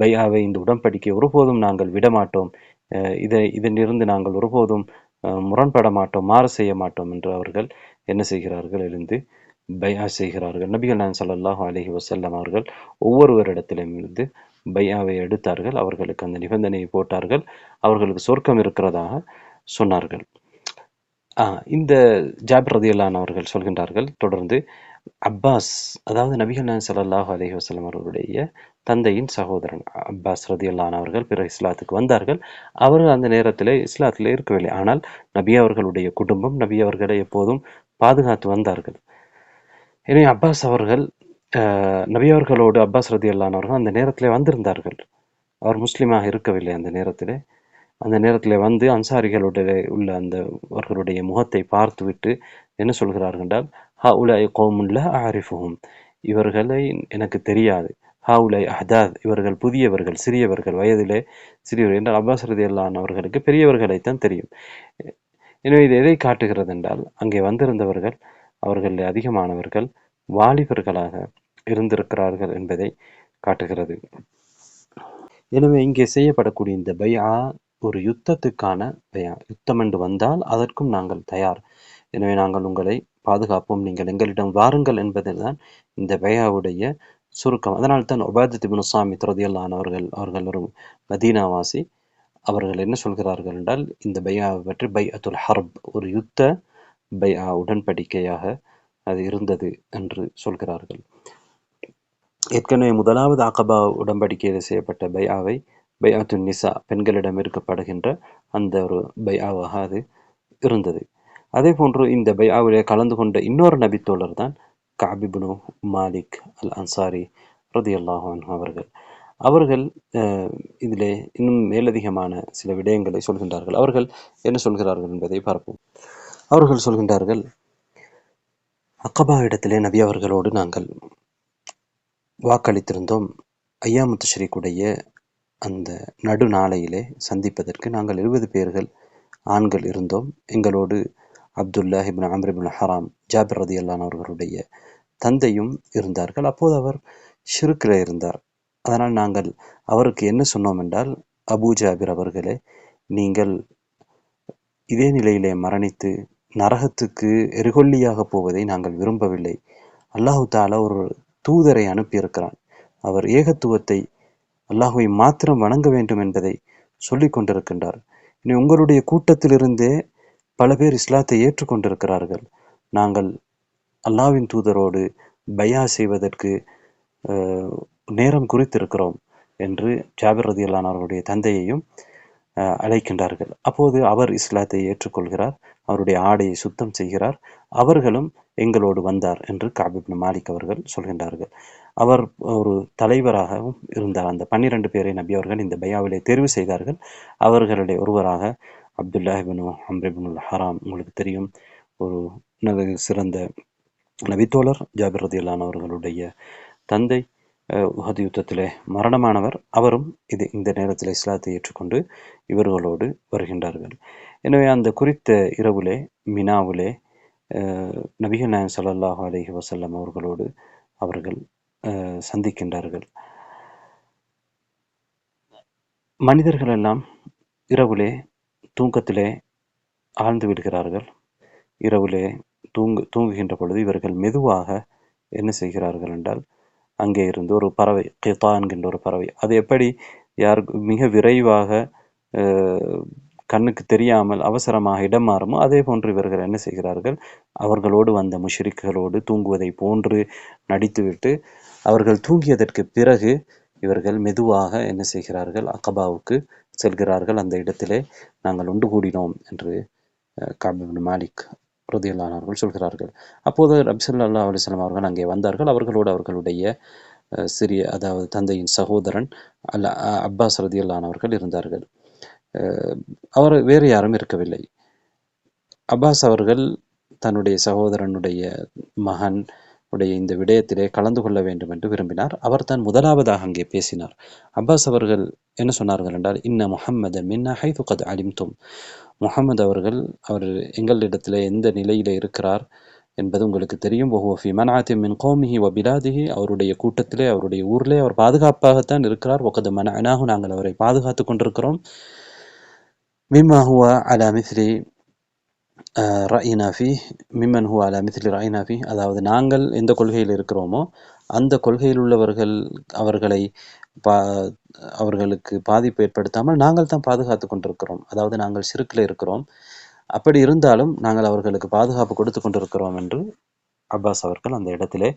பைஆவை, இந்த உடன்படிக்கை ஒருபோதும் நாங்கள் விடமாட்டோம், இதனிலிருந்து நாங்கள் ஒருபோதும் முரண்பட மாட்டோம், மாறு செய்ய மாட்டோம் என்று அவர்கள் என்ன செய்கிறார்கள், எழுந்து பைஆ செய்கிறார்கள். நபிகள் நாயகம் ஸல்லல்லாஹு அலைஹி வஸல்லம் அவர்கள் ஒவ்வொருவரிடத்திலும் இருந்து பைஆவை எடுத்தார்கள். அவர்களுக்கு அந்த நிபந்தனையை போட்டார்கள். அவர்களுக்கு சொர்க்கம் இருக்கிறதாக சொன்னார்கள். இந்த ஜாபிர் ரலியல்லாஹு அன்ஹு அவர்கள் சொல்கின்றார்கள் தொடர்ந்து, அப்பாஸ், அதாவது நபிகள் நாயகம் ஸல்லல்லாஹு அலைஹி வஸல்லம் அவர்களுடைய தந்தையின் சகோதரன் அப்பாஸ் ரலியல்லாஹு அன்ஹு அவர்கள் பிற இஸ்லாத்துக்கு வந்தார்கள். அவர்கள் அந்த நேரத்தில் இஸ்லாத்தில் இருக்கவில்லை. ஆனால் நபி அவர்களுடைய குடும்பம் நபி அவர்களை எப்போதும் பாதுகாத்து வந்தார்கள். எனவே அப்பாஸ் அவர்கள் நபி அவர்களோடு அப்பாஸ் ரலியல்லாஹு அன்ஹு அவர்கள் அந்த நேரத்தில் வந்திருந்தார்கள். அவர் முஸ்லீமாக இருக்கவில்லை. அந்த நேரத்தில் வந்து அன்சாரிகளுடைய உள்ள அந்த அவர்களுடைய முகத்தை பார்த்துவிட்டு என்ன சொல்கிறார்கள் என்றால், ஹாஉலாஇ கௌமுன் லா அஅரிஃபுஹும், இவர்களை எனக்கு தெரியாது. ஹாஉலாஇ அஹ்தாத், இவர்கள் புதியவர்கள், சிறியவர்கள், வயதிலே சிறியவர்கள் என்றால் அப்பாஸ் ரலியல்லாஹு அன்ஹு அவர்களுக்கு பெரியவர்களைத்தான் தெரியும். எனவே இது எதை காட்டுகிறது என்றால், அங்கே வந்திருந்தவர்கள் அவர்களில் அதிகமானவர்கள் வாலிபர்களாக இருந்திருக்கிறார்கள் என்பதை காட்டுகிறது. எனவே இங்கே செய்யப்படக்கூடிய இந்த பைஆ ஒரு யுத்தத்துக்கான பைஆ. யுத்தம் என்று வந்தால் அதற்கும் நாங்கள் தயார். எனவே நாங்கள் உங்களை பாதுகாப்போம், நீங்கள் எங்களிடம் வாருங்கள் என்பதுதான் இந்த பைஆவுடைய சுருக்கம். அதனால்தான் உபாதத் இப்னு ஸாமித் ரலியல்லாஹு அன்ஹு அவர்கள் ஒரு மதீனாவாசி, அவர்கள் என்ன சொல்கிறார்கள் என்றால், இந்த பைஆவை பற்றி பைஅத்துல் ஹர்ப், ஒரு யுத்த பைஆ, உடன்படிக்கையாக அது இருந்தது என்று சொல்கிறார்கள். ஏற்கனவே முதலாவது அகபா உடன்படிக்கையில் செய்யப்பட்ட பைஆவை பைஅத்துன் நிசா, பெண்களிடம் இருக்கப்படுகின்ற அந்த ஒரு பைஆவாக அது இருந்தது. அதே போன்று இந்த பைஆவிலே கலந்து கொண்ட இன்னொரு நபித்தோழர் தான் கஅப் இப்னு மாலிக் அல் அன்சாரி ரலியல்லாஹு அன்ஹு அவர்கள். அவர்கள் இதிலே இன்னும் மேலதிகமான சில விடயங்களை சொல்கின்றார்கள். அவர்கள் என்ன சொல்கிறார்கள் என்பதை பார்ப்போம். அவர்கள் சொல்கின்றார்கள், அக்கபா இடத்திலே நபி அவர்களோடு நாங்கள் வாக்களித்திருந்தோம். ஐயாமு தஷ்ரீக்குடைய அந்த நடுநாளையிலே சந்திப்பதற்கு நாங்கள் 20 பேர்கள் ஆண்கள் இருந்தோம். எங்களோடு அப்துல்லாஹ் இப்னு அம்ர் இப்னு ஹராம், ஜாபிர் ரலியல்லாஹு அன்ஹு அவர்களுடைய தந்தையும் இருந்தார்கள். அப்போது அவர் ஷிர்கில் இருந்தார். அதனால் நாங்கள் அவருக்கு என்ன சொன்னோம் என்றால், அபூ ஜாபிர் அவர்களே, நீங்கள் இதே நிலையிலே மரணித்து நரகத்துக்கு எரிகொல்லியாக போவதை நாங்கள் விரும்பவில்லை. அல்லாஹு தஆலா ஒரு தூதரை அனுப்பியிருக்கிறான். அவர் ஏகத்துவத்தை, அல்லாஹுவை மாத்திரம் வணங்க வேண்டும் என்பதை சொல்லிக் கொண்டிருக்கின்றார். இனி உங்களுடைய கூட்டத்திலிருந்தே பல பேர் இஸ்லாத்தை ஏற்றுக்கொண்டிருக்கிறார்கள். நாங்கள் அல்லாஹ்வின் தூதரோடு பையா செய்வதற்கு நேரம் குறித்திருக்கிறோம் என்று ஜாபிர் ரலியல்லாஹு அன்ஹு அவருடைய தந்தையையும் அழைக்கின்றார்கள். அப்போது அவர் இஸ்லாத்தை ஏற்றுக்கொள்கிறார், அவருடைய ஆடையை சுத்தம் செய்கிறார். அவர்களும் எங்களோடு வந்தார் என்று கஅப் இப்னு மாலிக் அவர்கள் சொல்கின்றார்கள். அவர் ஒரு தலைவராகவும் இருந்தார். அந்த 12 பேரை நபி அவர்கள் இந்த பையாவிலே தேர்வு செய்தார்கள். அவர்களுடைய ஒருவராக அப்துல்லாஹ் இப்னு அம்ர் இப்னுல் ஹராம், உங்களுக்கு தெரியும், ஒரு சிறந்த நபித்தோழர், ஜாபிர் ரலியல்லாஹு அன்ஹு அவர்களுடைய தந்தை, உஹது யுத்தத்திலே மரணமானவர். அவரும் இந்த நேரத்தில் இஸ்லாத்தை ஏற்றுக்கொண்டு இவர்களோடு வருகின்றார்கள். எனவே அந்த குறித்த இரவுலே மினாவிலே நபிகள் நாயகம் ஸல்லல்லாஹு அலைஹி வஸல்லம் அவர்களோடு அவர்கள் சந்திக்கின்றார்கள். மனிதர்கள் எல்லாம் இரவுலே தூக்கத்திலே ஆழ்ந்து விடுகிறார்கள். இரவிலே தூங்குகின்ற பொழுது இவர்கள் மெதுவாக என்ன செய்கிறார்கள் என்றால், அங்கே இருந்து ஒரு பறவை, கிதா என்கின்ற ஒரு பறவை, அது எப்படி யாருக்கு மிக விரைவாக கண்ணுக்கு தெரியாமல் அவசரமாக இடம் மாறுமோ, அதே போன்று இவர்கள் என்ன செய்கிறார்கள், அவர்களோடு வந்த முஷ்ரிக்குகளோடு தூங்குவதை போன்று நடித்துவிட்டு அவர்கள் தூங்கியதற்கு பிறகு இவர்கள் மெதுவாக என்ன செய்கிறார்கள், அகபாவுக்கு செல்கிறார்கள். அந்த இடத்திலே நாங்கள் ஒன்று கூடினோம் என்று கஅப் இப்னு மாலிக் ரலியல்லாஹு அன்ஹு அவர்கள் சொல்கிறார்கள். அப்போது நபி ஸல்லல்லாஹு அலைஹி வஸல்லம் அவர்கள் அங்கே வந்தார்கள். அவர்களோடு அவர்களுடைய சிறிய, அதாவது தந்தையின் சகோதரன் அப்பாஸ் ரலியல்லாஹு அன்ஹு அவர்கள் இருந்தார்கள். அவர் வேறு யாரும் இருக்கவில்லை. அப்பாஸ் அவர்கள் தன்னுடைய சகோதரனுடைய மகன் உடைய இந்த விடயத்திலே கலந்து கொள்ள வேண்டும் என்று விரும்பினார். அவர் தான் முதலாவதாக அங்கே பேசினார். அப்பாஸ் அவர்கள் என்ன சொன்னார்கள் என்றால், இன்ன முஹம்மத மின்னா ஹைது கத் அலிம்தும், முஹம்மது அவர்கள் அவர் எங்களிடத்திலே எந்த நிலையிலே இருக்கிறார் என்பது உங்களுக்கு தெரியும். வஹுவ ஃபீ மன்அத்தின் மின் கௌமிஹி வ பிலாதிஹி, அவருடைய கூட்டத்திலே அவருடைய ஊரிலே அவர் பாதுகாப்பாகத்தான் இருக்கிறார். வகத் மனஅனாஹு, நாங்கள் அவரை பாதுகாத்து கொண்டிருக்கிறோம். மிம்மா ஹுவ அலா மிஸ்லி ரஅயினா ஃபீஹ், மிம்மன் ஹுவ அலா மிஸ்லி ரஅயினா ஃபீஹ், அதாவது நாங்கள் எந்த கொள்கையில் இருக்கிறோமோ அந்த கொள்கையில் உள்ளவர்கள் அவர்களுக்கு பாதிப்பு ஏற்படுத்தாமல் நாங்கள் தான் பாதுகாத்து கொண்டிருக்கிறோம். அதாவது நாங்கள் ஷிர்க்ல இருக்கிறோம், அப்படி இருந்தாலும் நாங்கள் அவர்களுக்கு பாதுகாப்பு கொடுத்து கொண்டிருக்கிறோம் என்று அப்பாஸ் அவர்கள் அந்த இடத்திலே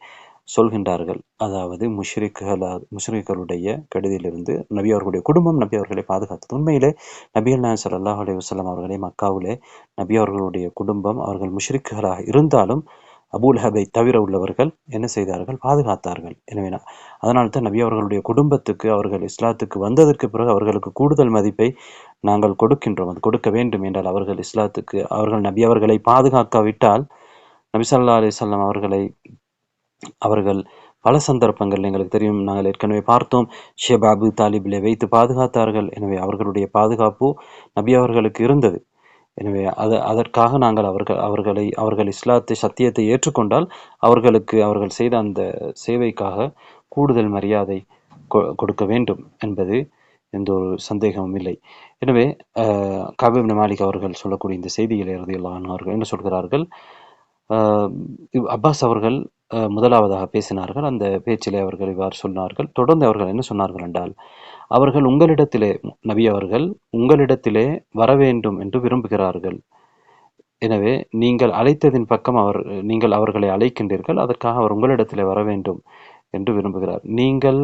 சொல்கின்றார்கள். அதாவது முஷ்ரிக்குகளுடைய கெடுதியிலிருந்து நபி அவர்களுடைய குடும்பம் நபி அவர்களை பாதுகாத்தது. உண்மையிலே நபிகள் நாயகம் ஸல்லல்லாஹு அலைஹி வஸல்லம் அவர்களை மக்காவிலே நபி அவர்களுடைய குடும்பம் அவர்கள் முஷ்ரிக்குகளாக இருந்தாலும் அபூலஹபை தவிர உள்ளவர்கள் என்ன செய்தார்கள், பாதுகாத்தார்கள். எனவே அதனால் தான் நபி அவர்களுடைய குடும்பத்துக்கு அவர்கள் இஸ்லாத்துக்கு வந்ததற்கு பிறகு அவர்களுக்கு கூடுதல் மதிப்பை நாங்கள் கொடுக்கின்றோம். அது கொடுக்க வேண்டும் என்றால் அவர்கள் இஸ்லாத்துக்கு, அவர்கள் நபி அவர்களை பாதுகாக்காவிட்டால் நபி ஸல்லல்லாஹு அலைஹி வஸல்லம் அவர்கள் பல சந்தர்ப்பங்கள் எங்களுக்கு தெரியும், நாங்கள் ஏற்கனவே பார்த்தோம், ஷேப் அபு தாலிபிலே வைத்து பாதுகாத்தார்கள். எனவே அவர்களுடைய பாதுகாப்பு நபி அவர்களுக்கு இருந்தது. எனவே அதற்காக நாங்கள் அவர்கள் இஸ்லாத்தை சத்தியத்தை ஏற்றுக்கொண்டால் அவர்கள் செய்த அந்த சேவைக்காக கூடுதல் மரியாதை கொடுக்க வேண்டும் என்பது எந்த ஒரு சந்தேகமும் இல்லை. எனவே கஅப் இப்னு மாலிக் அவர்கள் சொல்லக்கூடிய இந்த செய்தியில் ரலியல்லாஹு அன்ஹு அவர்கள் என்ன சொல்கிறார்கள், அப்பாஸ் அவர்கள் முதலாவதாக பேசினார்கள். அந்த பேச்சிலே அவர்கள் இவ்வாறு சொன்னார்கள். தொடர்ந்து அவர்கள் என்ன சொன்னார்கள் என்றால், அவர்கள் உங்களிடத்திலே, நபி அவர்கள் உங்களிடத்திலே வர வேண்டும் என்று விரும்புகிறார்கள். எனவே நீங்கள் அழைத்ததின் பக்கம் நீங்கள் அவர்களை அழைக்கின்றீர்கள், அதற்காக அவர் உங்களிடத்திலே வர வேண்டும் என்று விரும்புகிறார். நீங்கள்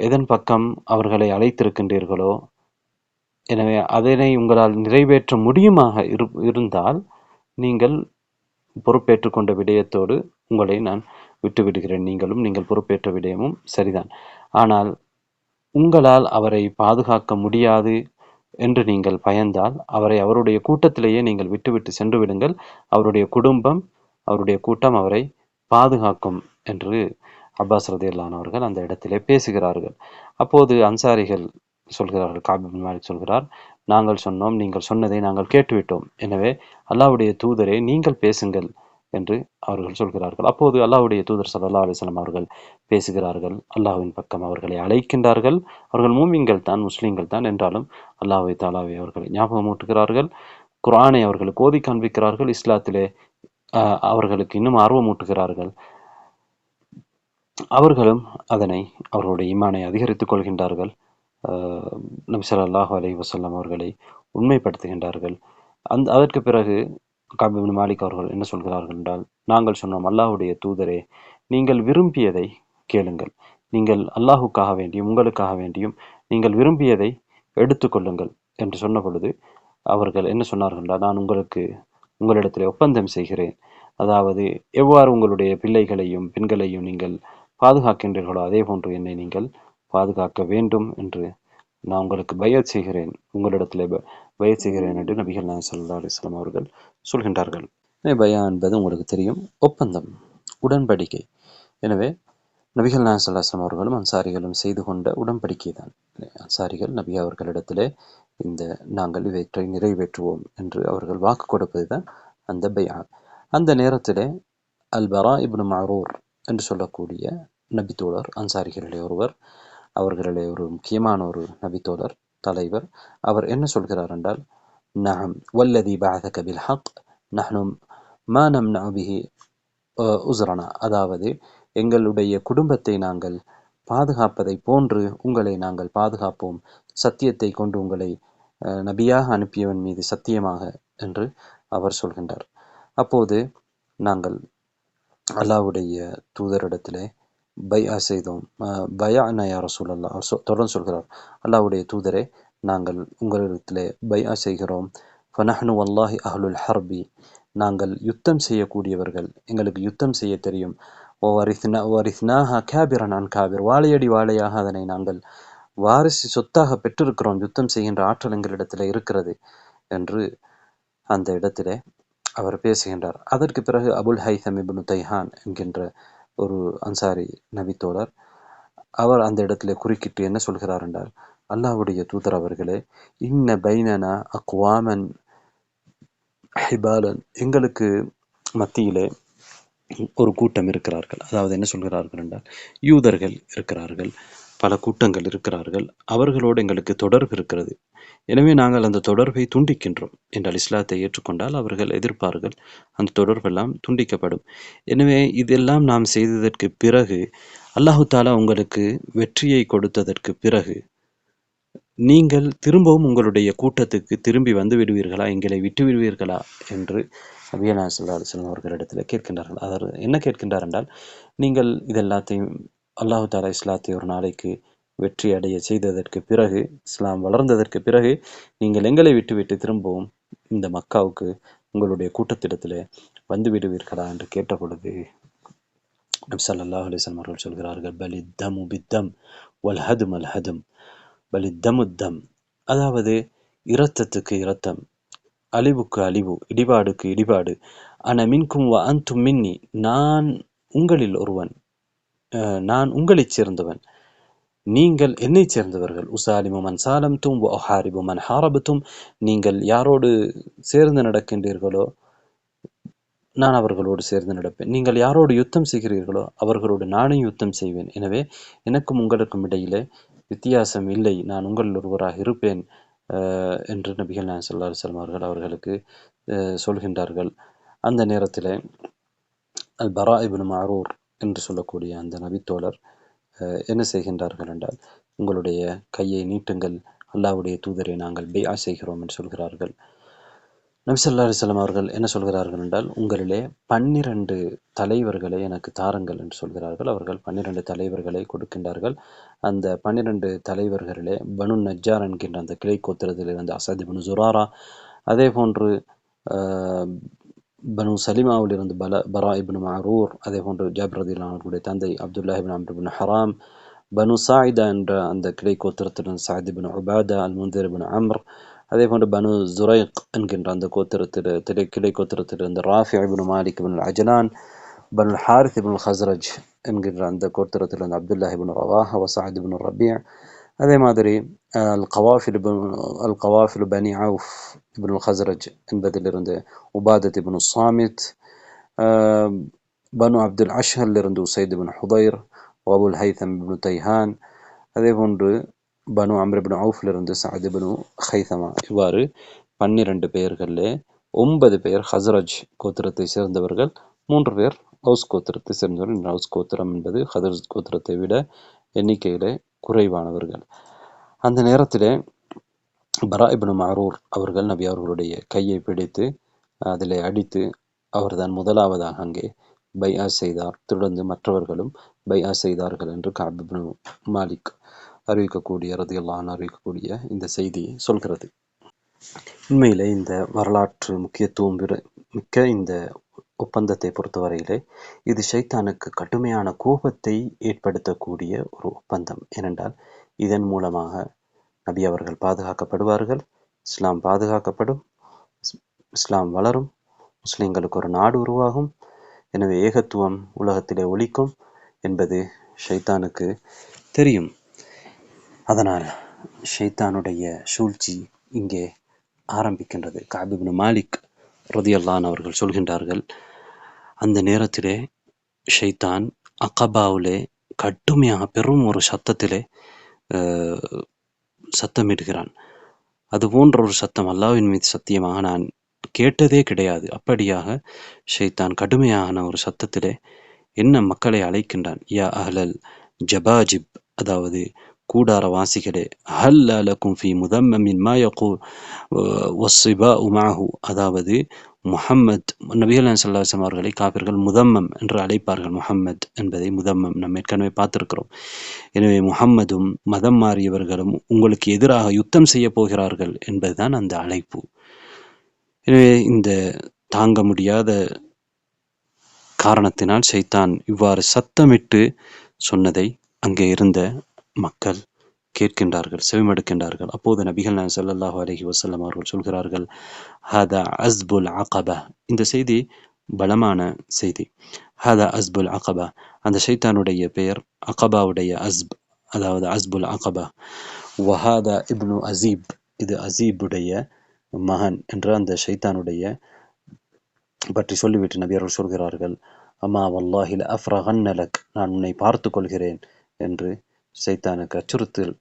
எதன் பக்கம் அவர்களை அழைத்திருக்கின்றீர்களோ, எனவே அதனை உங்களால் நிறைவேற்ற முடியுமாக இருந்தால் நீங்கள் பொறுப்பேற்றுக் கொண்ட விடயத்தோடு உங்களை நான் விட்டுவிடுகிறேன். நீங்கள் பொறுப்பேற்ற விடயமும் சரிதான். ஆனால் உங்களால் அவரை பாதுகாக்க முடியாது என்று நீங்கள் பயந்தால் அவருடைய கூட்டத்திலேயே நீங்கள் விட்டுவிட்டு சென்று விடுங்கள். அவருடைய குடும்பம், அவருடைய கூட்டம் அவரை பாதுகாக்கும் என்று அப்பாஸ் ரலியல்லாஹு அன்ஹு அவர்கள் அந்த இடத்திலே பேசுகிறார்கள். அப்போது அன்சாரிகள் சொல்கிறார்கள், கஅப் இப்னு மாலிக் சொல்கிறார், நாங்கள் சொன்னோம், நீங்கள் சொன்னதை நாங்கள் கேட்டுவிட்டோம். எனவே அல்லாஹ்வுடைய தூதரே நீங்கள் பேசுங்கள் என்று அவர்கள் சொல்கிறார்கள். அப்போது அல்லாஹ்வுடைய தூதர் ஸல்லல்லாஹு அலைஹி வஸல்லம் அவர்கள் பேசுகிறார்கள். அல்லாஹ்வின் பக்கம் அவர்களை அழைக்கின்றார்கள். அவர்கள் மூமின்கள் தான், முஸ்லிம்கள் தான் என்றாலும் அல்லாஹ்வை தஆலாவை அவர்களை ஞாபகமூட்டுகிறார்கள். குர்ஆனை அவர்களுக்கு ஓதி காண்பிக்கிறார்கள். இஸ்லாத்திலே அவர்களுக்கு இன்னும் ஆர்வமூட்டுகிறார்கள். அவர்களும் அதனை, அவர்களுடைய ஈமானை அதிகரித்துக் கொள்கின்றார்கள். நபி ஸல்லல்லாஹு அலைஹி வஸல்லம் அவர்களை உண்மைப்படுத்துகின்றார்கள். அதற்கு பிறகு கஅப் இப்னு மாலிக் அவர்கள் என்ன சொல்கிறார்கள் என்றால், நாங்கள் சொன்னோம், அல்லாஹ்வுடைய தூதரே நீங்கள் விரும்பியதை கேளுங்கள், நீங்கள் அல்லாஹுக்காக வேண்டியும் உங்களுக்காக வேண்டியும் நீங்கள் விரும்பியதை எடுத்துக்கொள்ளுங்கள் என்று சொன்ன பொழுது அவர்கள் என்ன சொன்னார்கள் என்றால், நான் உங்களிடத்தில் ஒப்பந்தம் செய்கிறேன், அதாவது எவ்வாறு உங்களுடைய பிள்ளைகளையும் பெண்களையும் நீங்கள் பாதுகாக்கின்றீர்களோ அதே போன்று என்னை நீங்கள் பாதுகாக்க வேண்டும் என்று நான் உங்களுக்கு பைஅத் செய்கிறேன், உங்களிடத்தில் பைஅத் செய்கிறேன் என்று நபிகள் நாயகம் ஸல்லல்லாஹு அலைஹி வஸல்லம் அவர்கள் சொல்கின்றார்கள். பைஅ என்பது உங்களுக்கு தெரியும், ஒப்பந்தம், உடன்படிக்கை. எனவே நபிகள் நாயகம் ஸல்லல்லாஹு அலைஹி வஸல்லம் அவர்களும் அன்சாரிகளும் செய்து கொண்ட உடன்படிக்கை தான். அன்சாரிகள் நபி அவர்களிடத்திலே நாங்கள் இவற்றை நிறைவேற்றுவோம் என்று அவர்கள் வாக்கு கொடுப்பது தான் அந்த பைஅ. அந்த நேரத்திலே அல்-பரா இப்னு மஅரூர் என்று சொல்லக்கூடிய நபித்தோழர், அன்சாரிகளிலே ஒருவர், அவர்களிலே ஒரு முக்கியமான ஒரு நபித்தோழர், தலைவர், அவர் என்ன சொல்கிறார் என்றால், நஅம் வல்லதி பஅஸக பில் ஹக் நஹ்னு மா நம்னஉ பிஹி உஸ்ரனா, அதாவது எங்களுடைய குடும்பத்தை நாங்கள் பாதுகாப்பதை போன்று உங்களை நாங்கள் பாதுகாப்போம், சத்தியத்தை கொண்டு உங்களை நபியாக அனுப்பியவன் மீது சத்தியமாக என்று அவர் சொல்கின்றார். அப்போது நாங்கள் அல்லாஹ்வுடைய தூதரிடத்திலே பைஅ செய்தோம். பயானா யா ரசூலல்லாஹ், அவர் தொடர்ந்து சொல்கிறார், அல்லாஹ்வுடைய தூதரே, நாங்கள் உங்களிடத்திலே பைஅ செய்கிறோம். ஃபனஹ்னு வல்லாஹி அஹ்லுல் ஹர்பி, நாங்கள் யுத்தம் செய்யக்கூடியவர்கள், எங்களுக்கு யுத்தம் செய்ய தெரியும். வரித்னாஹா காபிரன் அன் காபிர், வாழையடி வாழையாக அதனை நாங்கள் வாரிசு சொத்தாக பெற்றிருக்கிறோம், யுத்தம் செய்கின்ற ஆற்றல் எங்களிடத்தில் இருக்கிறது என்று அந்த இடத்திலே அவர் பேசுகின்றார். அதற்கு பிறகு அபுல் ஹைதம் இப்னு தைஹான் என்கின்ற ஒரு அன்சாரி நபித்தோழர், அவர் அந்த இடத்திலே குறுக்கிட்டு என்ன சொல்கிறார் என்றால், அல்லாஹ்வுடைய தூதர் அவர்களே, இன்ன பைனனா அக்வாமன் ஹிபாலன், எங்களுக்கு மத்தியிலே ஒரு கூட்டம் இருக்கிறார்கள். அதாவது என்ன சொல்கிறார்கள் என்றால், யூதர்கள் இருக்கிறார்கள், பல கூட்டங்கள் இருக்கிறார்கள், அவர்களோடு எங்களுக்கு தொடர்பு இருக்கிறது. எனவே நாங்கள் அந்த தொடர்பை துண்டிக்கின்றோம் என்றால், இஸ்லாத்தை ஏற்றுக்கொண்டால் அவர்கள் எதிர்ப்பார்கள், அந்த தொடர்பெல்லாம் துண்டிக்கப்படும். எனவே இதெல்லாம் நாம் செய்ததற்கு பிறகு, அல்லாஹு தாலா உங்களுக்கு வெற்றியை கொடுத்ததற்கு பிறகு நீங்கள் திரும்பவும் உங்களுடைய கூட்டத்துக்கு திரும்பி வந்து விடுவீர்களா, எங்களை விட்டு விடுவீர்களா என்று நபிகள் நாயகம் ஸல்லல்லாஹு அலைஹி வஸல்லம் அவர்களிடத்தில் கேட்கின்றார்கள். அவர் என்ன கேட்கின்றார் என்றால், நீங்கள் இதெல்லாத்தையும் அல்லாஹு தாலா இஸ்லாத்தை ஒரு நாளைக்கு வெற்றி அடைய செய்ததற்கு பிறகு, இஸ்லாம் வளர்ந்ததற்கு பிறகு, நீங்கள் எங்களை விட்டுவிட்டு திரும்பவும் இந்த மக்காவுக்கு உங்களுடைய கூட்டத்திடத்திலே வந்து விடுவீர்களா என்று கேட்ட பொழுது நபி ஸல்லல்லாஹு அலைஹி வஸல்லம் அவர்கள் சொல்கிறார்கள், பலித்தமு பித்தம் வல் ஹதும் அல் ஹதும், பலித்தமுத்தம், அதாவது இரத்தத்துக்கு இரத்தம், அழிவுக்கு அழிவு, இடிபாடுக்கு இடிபாடு. அன மின்கும் வ அன்தும் மின்னி, நான் உங்களில் ஒருவன், நான் உங்களைச் சேர்ந்தவன், நீங்கள் என்னைச் சேர்ந்தவர்கள். உசாலிமு மன் சாலம்தும் வ உஹாரிபு மன் ஹாரபத்தும், நீங்கள் யாரோடு சேர்ந்து நடக்கின்றீர்களோ நான் அவர்களோடு சேர்ந்து நடப்பேன், நீங்கள் யாரோடு யுத்தம் செய்கிறீர்களோ அவர்களோடு நானும் யுத்தம் செய்வேன். எனவே எனக்கும் உங்களுக்கும் இடையிலே வித்தியாசம் இல்லை, நான் உங்களில் ஒருவராக இருப்பேன் என்று நபிகள் நாயகம் ஸல்லல்லாஹு அலைஹி வஸல்லம் அவர்கள் அவர்களுக்கு சொல்கின்றார்கள். அந்த நேரத்தில் அல் பரா இப்னு மஅரூர் என்று சொல்லக்கூடிய அந்த நபித்தோழர் என்ன செய்கின்றார்கள் என்றால், உங்களுடைய கையை நீட்டுங்கள், அல்லாஹ்வுடைய தூதரை நாங்கள் பைஅ செய்கிறோம் என்று சொல்கிறார்கள். நபி ஸல்லல்லாஹு அலைஹி வஸல்லம் அவர்கள் என்ன சொல்கிறார்கள் என்றால், உங்களிலே 12 தலைவர்களை எனக்கு தாருங்கள் என்று சொல்கிறார்கள். அவர்கள் 12 தலைவர்களை கொடுக்கின்றார்கள். அந்த 12 தலைவர்களிலே பனு நஜ்ஜார் என்கின்ற அந்த கிளை கோத்திரத்தில் இருந்த அஸத் இப்னு ஸுராரா, அதே போன்று பனு சலிமாவில் இருந்து பரா இப்னு மஅரூர், அதே போன்று ஜாபிர் ரலியல்லாஹு அன்ஹு அவர்களுடைய தந்தை அப்துல்லாஹ் இப்னு அம்ர் இப்னு ஹராம், பனு சாயிதா என்ற அந்த கிளை கோத்திரத்திலிருந்து சஅத் இப்னு உபாதா, அல் முன்திர் இப்னு அம்ர், அதே போன்று பனு ஜுரைக் என்கின்ற அந்த கோத்திரத்தில் கிளை கோத்திரத்திலிருந்து ராஃபி இப்னு மாலிக் இப்னு அஜ்லான், பனு ஹாரித் இப்னு ஹஸ்ரஜ் என்கின்ற அந்த கோத்திரத்திலிருந்து அப்துல்லாஹ் இப்னு ரவாஹா வ சஅத் இப்னு ரபீஅ், அதே மாதிரி அல் கவாஃபில் பனி அவுஃப் இப்னு ஹஸ்ரஜ் என்பதிலிருந்து உபாதத் இப்னு சாமித், பனு அப்துல் அஷ்ஹலிருந்து உசைத் இப்னு ஹுதைர், அபுல் ஹைதம் இப்னு தைஹான், அதே போன்று பனு அம்ர் இப்னு அவுஃபிலிருந்து சஅத் இப்னு ஹைதமா. இவ்வாறு 12 பெயர்களிலே 9 பேர் ஹஸ்ரஜ் கோத்திரத்தை சேர்ந்தவர்கள், 3 பேர் ஹவுஸ் கோத்திரத்தை சேர்ந்தவர்கள். ஹவுஸ் கோத்திரம் என்பது ஹஸ்ரஜ் கோத்திரத்தை விட எண்ணிக்கையிலே குறைவானவர்கள். அந்த நேரத்திலே பரா இப்னு மஅரூர் அவர்கள் நபி அவர்களுடைய கையை பிடித்து அதிலே அடித்து அவர்தான் முதலாவதாக அங்கே பைஅ செய்தார். தொடர்ந்து மற்றவர்களும் பைஅ செய்தார்கள் என்று கஅப் இப்னு மாலிக் ரலியல்லாஹு அன்ஹு அறிவிக்கக்கூடிய இந்த செய்தி சொல்கிறது. உண்மையிலே இந்த வரலாற்று முக்கியத்துவம் மிக்க இந்த ஒப்பந்தத்தை பொறுத்தவரையிலே இது ஷைத்தானுக்கு கடுமையான கோபத்தை ஏற்படுத்தக்கூடிய ஒரு ஒப்பந்தம். ஏனென்றால் இதன் மூலமாக நபி அவர்கள் பாதுகாக்கப்படுவார்கள், இஸ்லாம் பாதுகாக்கப்படும், இஸ்லாம் வளரும், முஸ்லிம்களுக்கு ஒரு நாடு உருவாகும், எனவே ஏகத்துவம் உலகத்திலே ஒலிக்கும் என்பது ஷைத்தானுக்கு தெரியும். அதனால் ஷைத்தானுடைய சூழ்ச்சி இங்கே ஆரம்பிக்கின்றது. கஅப் இப்னு மாலிக் ரலியல்லாஹு அன்ஹு அவர்கள் சொல்கின்றார்கள், அந்த நேரத்திலே ஷைத்தான் அகபாவிலே கடுமையாக பெரும் ஒரு சத்தத்திலே சத்தமிடுகிறான். அது போன்ற ஒரு சத்தம் அல்லாஹ்வின் மீது சத்தியமாக நான் கேட்டதே கிடையாது. அப்படியாக ஷைத்தான் கடுமையான ஒரு சத்தத்திலே என்ன மக்களை அழைக்கின்றான். யா அஹ்லல் ஜபாஜிப், அதாவது கூடார வாசிகளே, ஹல் லக்கும் ஃபி முதம்மமின் மா யகூல் வஸ்ஸிபாஉ மஅஹு, அதாவது முஹம்மத் நபிகள் நாயகம் ஸல்லல்லாஹு அலைஹி வஸல்லம் அவர்களை காபிர்கள் முதம்மம் என்று அழைப்பார்கள். முஹம்மத் என்பதை முதம்மம் நம்ம ஏற்கனவே பார்த்திருக்கிறோம். எனவே முஹம்மதும் மதம் மாறியவர்களும் உங்களுக்கு எதிராக யுத்தம் செய்ய போகிறார்கள் என்பதுதான் அந்த அழைப்பு. எனவே இந்த தாங்க முடியாத காரணத்தினால் ஷைத்தான் இவ்வாறு சத்தமிட்டு சொன்னதை அங்கே இருந்த மக்கள் கேட்கின்றார்கள், செவிமடுக்கின்றார்கள். அப்போது நபிகள் நாயகம் ஸல்லல்லாஹு அலைஹி வஸல்லம் அவர்கள் சொல்கிறார்கள், ஹாதா அஸ்புல் அகபா. இந்த செய்தி பலமான செய்தி. ஹாதா அஸ்புல் அகபா, அந்த ஷைத்தானுடைய பெயர் அகபாவுடைய அஸ்ப், அதாவது அஸ்புல் அகபா. வஹாதா இப்னு அசீப், இது அசீபுடைய மகன் என்று அந்த ஷைத்தானுடைய பற்றி சொல்லிவிட்டு நபி அவர்கள் சொல்கிறார்கள், அம்மா வல்லாஹி லஅஃப்ரகன்ன லக், நான் உன்னை பார்த்து கொள்கிறேன் என்று ஷைத்தானுக்கு அச்சுறுத்தல்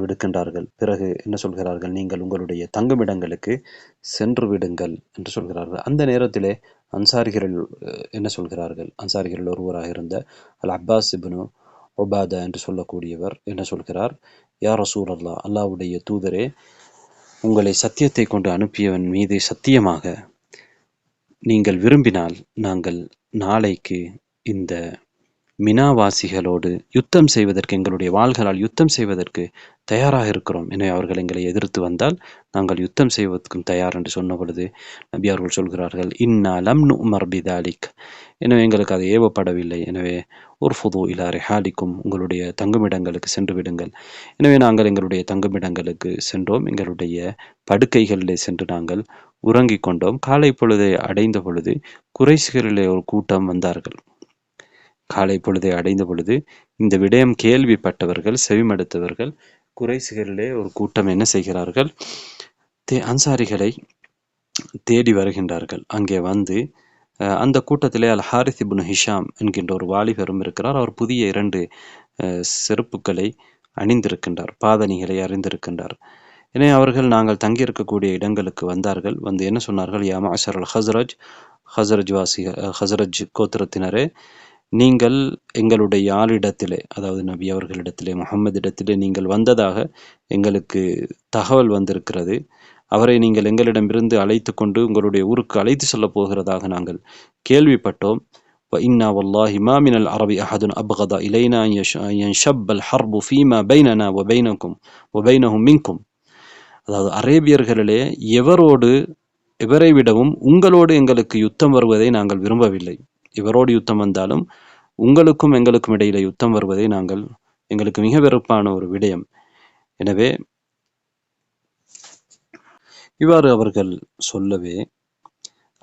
விடுக்கின்றார்கள். பிறகு என்ன சொல்கிறார்கள், நீங்கள் உங்களுடைய தங்குமிடங்களுக்கு சென்று விடுங்கள் என்று சொல்கிறார்கள். அந்த நேரத்திலே அன்சாரிகள் என்ன சொல்கிறார்கள், அன்சாரிகளில் ஒருவராக இருந்த அல் அப்பாஸ் இப்னு உபாதா என்று சொல்லக்கூடியவர் என்ன சொல்கிறார், யா ரசூல் அல்லாஹ், அல்லாஹ்வுடைய தூதரே, உங்களை சத்தியத்தை கொண்டு அனுப்பியவன் மீது சத்தியமாக நீங்கள் விரும்பினால் நாங்கள் நாளைக்கு இந்த மினாவாசிகளோடு யுத்தம் செய்வதற்கு, எங்களுடைய வாள்களால் யுத்தம் செய்வதற்கு தயாராக இருக்கிறோம். எனவே அவர்கள் எங்களை எதிர்த்து வந்தால் நாங்கள் யுத்தம் செய்வதற்கும் தயார் என்று சொன்ன பொழுது நபி அவர்கள் சொல்கிறார்கள், இன்னா லம் நுமர் பிதாலிக், எனவே எங்களுக்கு அது ஏவப்படவில்லை. எனவே உர்ஃபுது இலா ரிஹாலிக்கும், உங்களுடைய தங்குமிடங்களுக்கு சென்று விடுங்கள். எனவே நாங்கள் எங்களுடைய தங்குமிடங்களுக்கு சென்றோம். எங்களுடைய படுக்கைகளிலே சென்று நாங்கள் உறங்கிக் கொண்டோம். காலை பொழுதை அடைந்த பொழுது குறைஷிகளிலே ஒரு கூட்டம் வந்தார்கள். காலை பொழுதை அடைந்த பொழுது இந்த விடயம் கேள்விப்பட்டவர்கள், செவிமடுத்தவர்கள், குறைஷிகளிலே ஒரு கூட்டம் என்ன செய்கிறார்கள், அன்சாரிகளை தேடி வருகின்றார்கள். அங்கே வந்து அந்த கூட்டத்திலே அல் ஹாரிஸ் இப்னு ஹிஷாம் என்கின்ற ஒரு வாலிபரும் இருக்கிறார். அவர் புதிய 2 செருப்புக்களை அணிந்திருக்கின்றார், பாதணிகளை அறிந்திருக்கின்றார். எனவே அவர்கள் நாங்கள் தங்கியிருக்கக்கூடிய இடங்களுக்கு வந்தார்கள். வந்து என்ன சொன்னார்கள், யா மஅஷர் அல் ஹஸ்ரஜ், ஹஸ்ரஜ் வாசிகள், ஹஸ்ரஜ் கோத்திரத்தினரே, நீங்கள் எங்களுடைய ஆளிடத்திலே, அதாவது நபி அவர்களிடத்திலே, முஹம்மதிடத்திலே நீங்கள் வந்ததாக எங்களுக்கு தகவல் வந்திருக்கிறது. அவரை நீங்கள் எங்களிடமிருந்து அழைத்து கொண்டு உங்களுடைய ஊருக்கு அழைத்து செல்ல போகிறதாக நாங்கள் கேள்விப்பட்டோம். وإنا والله ما من العرب أحد أبغض إلينا أن ينشب الحرب فيما بيننا وبينكم وبينهم منكم. அதாவது அரேபியர்களிலே எவரை விடவும் உங்களோடு எங்களுக்கு யுத்தம் வருவதை நாங்கள் விரும்பவில்லை. இவரோடு யுத்தம் வந்தாலும் உங்களுக்கும் எங்களுக்கும் இடையில யுத்தம் வருவதை எங்களுக்கு மிக வெறுப்பான ஒரு விடயம். எனவே இவ்வாறு அவர்கள் சொல்லவே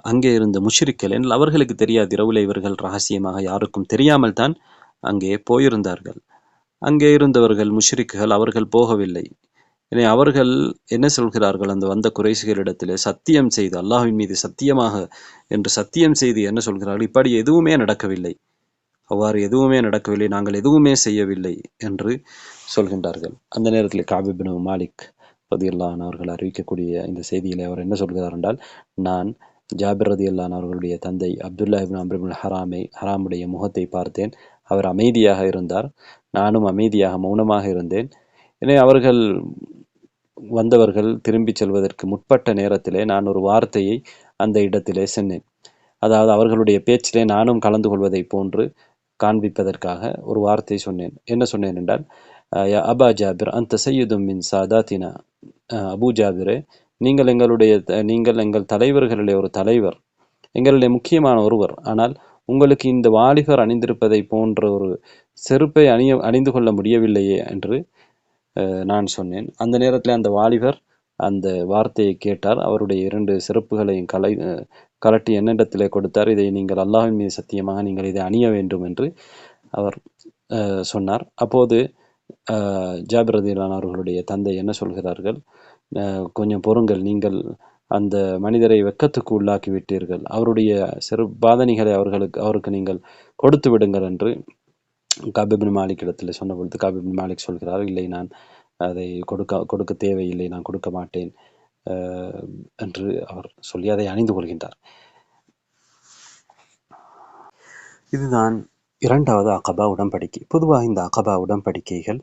அங்கே இருந்த முஷ்ரிக்கள், என்றால் அவர்களுக்கு தெரியாது, இரவுல இவர்கள் ரகசியமாக யாருக்கும் தெரியாமல் தான் அங்கே போயிருந்தார்கள். அங்கே இருந்தவர்கள் முஷ்ரிக்குகள், அவர்கள் போகவில்லை. எனவே அவர்கள் என்ன சொல்கிறார்கள், அந்த வந்த குறைஷிகளிடத்திலே சத்தியம் செய்து, அல்லாஹ்வின் மீது சத்தியமாக என்று சத்தியம் செய்து என்ன சொல்கிறார்கள், இப்படி எதுவுமே நடக்கவில்லை, அவ்வாறு எதுவுமே நடக்கவில்லை, நாங்கள் எதுவுமே செய்யவில்லை என்று சொல்கின்றார்கள். அந்த நேரத்தில் கஅப் இப்னு மாலிக் ரலியல்லாஹு அன்ஹு அவர்கள் அறிவிக்கக்கூடிய இந்த செய்தியிலே அவர் என்ன சொல்கிறார் என்றால், நான் ஜாபிர் ரலியல்லாஹு அன்ஹு அவர்களுடைய தந்தை அப்துல்லாஹ் இப்னு அம்ர் இப்னு ஹராமுடைய முகத்தை பார்த்தேன். அவர் அமைதியாக இருந்தார், நானும் அமைதியாக மௌனமாக இருந்தேன். எனவே அவர்கள் வந்தவர்கள் திரும்பி செல்வதற்கு முற்பட்ட நேரத்திலே நான் ஒரு வார்த்தையை அந்த இடத்திலே சொன்னேன். அதாவது அவர்களுடைய பேச்சிலே நானும் கலந்து கொள்வதை போன்று காண்பிப்பதற்காக ஒரு வார்த்தை சொன்னேன். என்ன சொன்னேன் என்றால், யா அபா ஜாபிர் அந்த சையதும் மின் சாதாத்தினா, அபு ஜாபிரே, நீங்கள் எங்கள் தலைவர்களிலே ஒரு தலைவர், எங்களுடைய முக்கியமான ஒருவர். ஆனால் உங்களுக்கு இந்த வாலிபர் அணிந்திருப்பதை போன்ற ஒரு செருப்பை அணிந்து கொள்ள முடியவில்லையே என்று நான் சொன்னேன். அந்த நேரத்தில் அந்த வாலிபர் அந்த வார்த்தையை கேட்டார். அவருடைய 2 செருப்புகளையும் கலட்டி என்னிடத்திலே கொடுத்தார். இதை நீங்கள் அல்லாஹ்வின் மீது சத்தியமாக நீங்கள் இதை அணிய வேண்டும் என்று அவர் சொன்னார். அப்போது ஜாபிர் ரலியல்லாஹு அன்ஹு அவர்களுடைய தந்தை என்ன சொல்கிறார்கள், கொஞ்சம் பொறுங்கள், நீங்கள் அந்த மனிதரை வெட்கத்துக்கு உள்ளாக்கி விட்டீர்கள், அவருடைய பாதணிகளை அவருக்கு நீங்கள் கொடுத்து விடுங்கள் என்று கஅப் இப்னு மாலிக் இடத்தில் சொன்ன பொழுது கஅப் இப்னு மாலிக் சொல்கிறார், இல்லை, நான் அதை கொடுக்க தேவையில்லை, நான் கொடுக்க மாட்டேன் என்று அவர் சொல்லி அதை அணிந்து கொள்கின்றார். இதுதான் இரண்டாவது அகபா உடன்படிக்கை. பொதுவாக இந்த அகபா உடன்படிக்கைகள்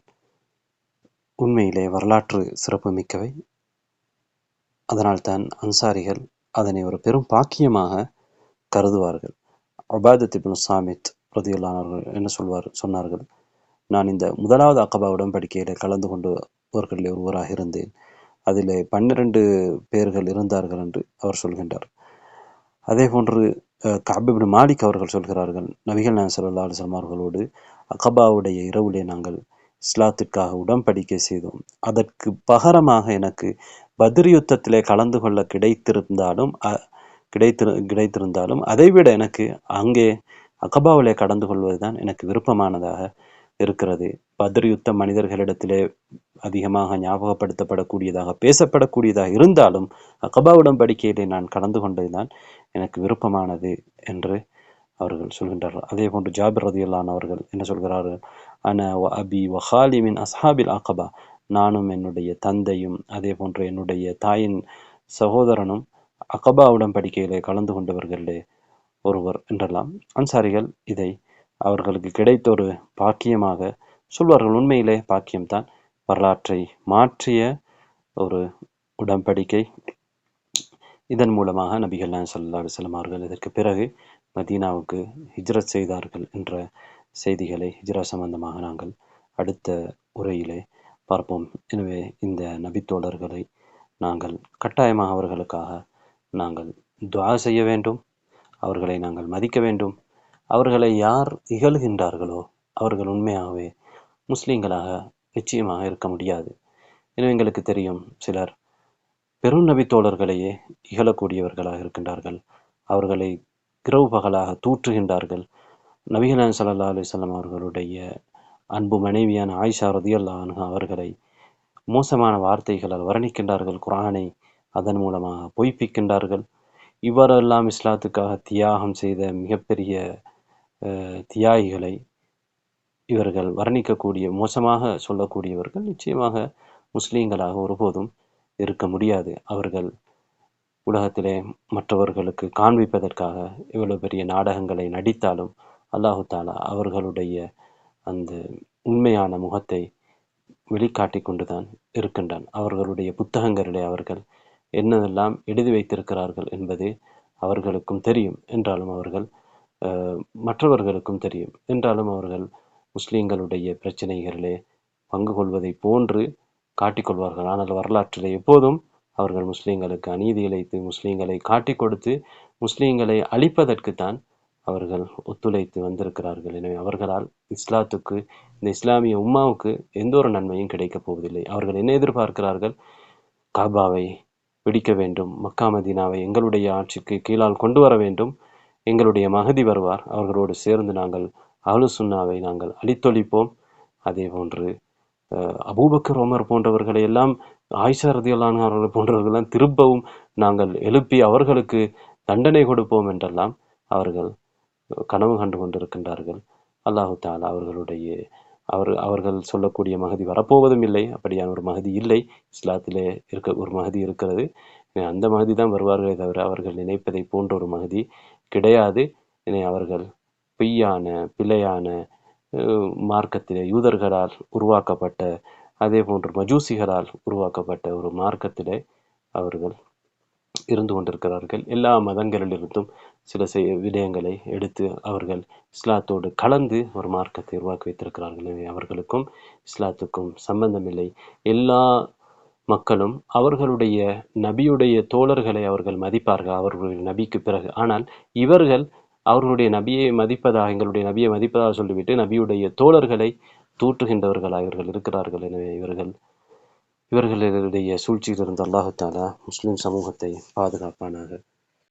உண்மையிலே வரலாற்று சிறப்பு மிக்கவை. அதனால்தான் அன்சாரிகள் அதனை ஒரு பெரும் பாக்கியமாக கருதுவார்கள். உபாதத் இப்னு சாமித் ரலியல்லாஹு அன்ஹு என்ன சொன்னார்கள், நான் இந்த முதலாவது அகபா உடன்படிக்கையில கலந்து கொண்டவர்களில் ஒருவராக இருந்தேன். அதில் 12 பேர்கள் இருந்தார்கள் என்று அவர் சொல்கின்றார். அதே போன்று கஅப் இப்னு மாலிக் அவர்கள் சொல்கிறார்கள், நபிகள் நாயகம் ஸல்லல்லாஹு அலைஹி வஸல்லம் அவர்களோடு அகபாவுடைய இரவிலே நாங்கள் இஸ்லாத்திற்காக உடன்படிக்கை செய்தோம். அதற்கு பகரமாக எனக்கு பத்ர் யுத்தத்திலே கலந்து கொள்ள கிடைத்திருந்தாலும் அதைவிட எனக்கு அங்கே அகபாவிலே கலந்து கொள்வதுதான் எனக்கு விருப்பமானதாக இருக்கிறது. பத்ர் யுத்தம் மனிதர்களிடத்திலே அதிகமாக ஞாபகப்படுத்தப்படக்கூடியதாக பேசப்படக்கூடியதாக இருந்தாலும் அகபா உடன்படிக்கையிலே நான் கலந்து கொண்டதுதான் எனக்கு விருப்பமானது என்று அவர்கள் சொல்கின்றார்கள். அதே போன்று ஜாபிர் ரலியல்லாஹு அன்ஹு அவர்கள் என்ன சொல்கிறார்கள், அன வ அபி வ ஹாலி மின் அஸ்ஹாபில் அகபா, நானும் என்னுடைய தந்தையும் அதே போன்று என்னுடைய தாயின் சகோதரனும் அகபா உடன்படிக்கையிலே கலந்து கொண்டவர்களே ஒருவர் என்றெல்லாம் அன்சாரிகள் இதை அவர்களுக்கு கிடைத்த ஒரு பாக்கியமாக சொல்வார்கள். உண்மையிலே பாக்கியம்தான். வரலாற்றை மாற்றிய ஒரு உடன்படிக்கை. இதன் மூலமாக நபிகள் நாயகம் ஸல்லல்லாஹு அலைஹி வஸல்லம் அவர்கள் இதற்கு பிறகு மதீனாவுக்கு ஹிஜ்ரத் செய்தார்கள் என்ற செய்திகளை ஹிஜ்ரா சம்பந்தமாக நாங்கள் அடுத்த உரையிலே பார்ப்போம். எனவே இந்த நபித்தோழர்களை நாங்கள் கட்டாயமாக அவர்களுக்காக நாங்கள் துஆ செய்ய வேண்டும், அவர்களை நாங்கள் மதிக்க வேண்டும். அவர்களை யார் இகழ்கின்றார்களோ அவர்கள் உண்மையாகவே முஸ்லீம்களாக நிச்சயமாக இருக்க முடியாது. எனவே எங்களுக்கு தெரியும், சிலர் பெரும் நபித்தோழர்களையே இகழக்கூடியவர்களாக இருக்கின்றார்கள். அவர்களை இரவு பகலாக தூற்றுகின்றார்கள். நபிகள் நாயகம் ஸல்லல்லாஹு அலைஹி வஸல்லம் அவர்களுடைய அன்பு மனைவியான ஆயிஷா ரலியல்லாஹு அன்ஹா அவர்களை மோசமான வார்த்தைகளால் வர்ணிக்கின்றார்கள். குர்ஆனை அதன் மூலமாக பொய்ப்பிக்கின்றார்கள். இவ்வாறெல்லாம் இஸ்லாத்துக்காக தியாகம் செய்த மிகப்பெரிய தியாகிகளை இவர்கள் வர்ணிக்கக்கூடிய, மோசமாக சொல்லக்கூடியவர்கள் நிச்சயமாக முஸ்லீம்களாக ஒருபோதும் இருக்க முடியாது. அவர்கள் உலகத்திலே மற்றவர்களுக்கு காண்பிப்பதற்காக இவ்வளவு பெரிய நாடகங்களை நடித்தாலும் அல்லாஹு தாலா அவர்களுடைய அந்த உண்மையான முகத்தை வெளிக்காட்டி கொண்டுதான் இருக்கின்றான். அவர்களுடைய புத்தகங்களிலே அவர்கள் என்னதெல்லாம் எழுதி வைத்திருக்கிறார்கள் என்பது அவர்களுக்கும் தெரியும் என்றாலும் அவர்கள் மற்றவர்களுக்கும் தெரியும் என்றாலும் அவர்கள் முஸ்லீம்களுடைய பிரச்சனைகளிலே பங்கு கொள்வதை போன்று காட்டிக்கொள்வார்கள். ஆனால் வரலாற்றிலே எப்போதும் அவர்கள் முஸ்லீம்களுக்கு அநீதி இழைத்து முஸ்லீம்களை காட்டிக் கொடுத்து முஸ்லீம்களை அழிப்பதற்குத்தான் அவர்கள் ஒத்துழைத்து வந்திருக்கிறார்கள். எனவே அவர்களால் இஸ்லாத்துக்கு, இந்த இஸ்லாமிய உம்மாவுக்கு எந்த ஒரு நன்மையும் கிடைக்கப் போவதில்லை. அவர்கள் என்ன எதிர்பார்க்கிறார்கள்? காபாவை பிடிக்க வேண்டும், மக்கா மதீனாவை எங்களுடைய ஆட்சிக்கு கீழால் கொண்டு வர வேண்டும், எங்களுடைய மஹதி வருவார், அவர்களோடு சேர்ந்து நாங்கள் அஹ்லு சுன்னாவை நாங்கள் அழித்தொழிப்போம். அதே போன்று அபூபக்கர் உமர் போன்றவர்களை எல்லாம், ஆயிஷா ரலியல்லாஹு அன்ஹா அவர்கள் போன்றவர்களெல்லாம் திரும்பவும் நாங்கள் எழுப்பி அவர்களுக்கு தண்டனை கொடுப்போம் என்றெல்லாம் அவர்கள் கனவு கண்டு கொண்டிருக்கின்றார்கள். அல்லாஹு தஆலா அவர்கள் சொல்லக்கூடிய மஹதி வரப்போவதும் இல்லை. அப்படியான ஒரு மஹதி இல்லை. இஸ்லாத்திலே ஒரு மஹதி இருக்கிறது. அந்த மஹதி தான் வருவார்களே தவிர அவர்கள் நினைப்பதை போன்ற ஒரு மஹதி கிடையாது. அவர்கள் பொய்யான பிழையான மார்க்கத்திலே யூதர்களால் உருவாக்கப்பட்ட, அதே போன்று மஜூசிகளால் உருவாக்கப்பட்ட ஒரு மார்க்கத்திலே அவர்கள் இருந்து கொண்டிருக்கிறார்கள். எல்லா மதங்களிலிருந்தும் சில விடயங்களை எடுத்து அவர்கள் இஸ்லாத்தோடு கலந்து ஒரு மார்க்கத்தை உருவாக்கி வைத்திருக்கிறார்கள். எனவே அவர்களுக்கும் இஸ்லாத்துக்கும் சம்பந்தமில்லை. எல்லா மக்களும் அவர்களுடைய நபியுடைய தோழர்களை அவர்கள் மதிப்பார்கள் அவர்களுடைய நபிக்கு பிறகு. ஆனால் இவர்கள் அவர்களுடைய நபியை மதிப்பதாக, எங்களுடைய நபியை மதிப்பதாக சொல்லிவிட்டு நபியுடைய தோழர்களை தூற்றுகின்றவர்களாக இவர்கள் இருக்கிறார்கள். எனவே இவர்களுடைய சூழ்ச்சியிலிருந்து அல்லாஹு தஆலா முஸ்லிம் சமூகத்தை பாதுகாப்பானாக.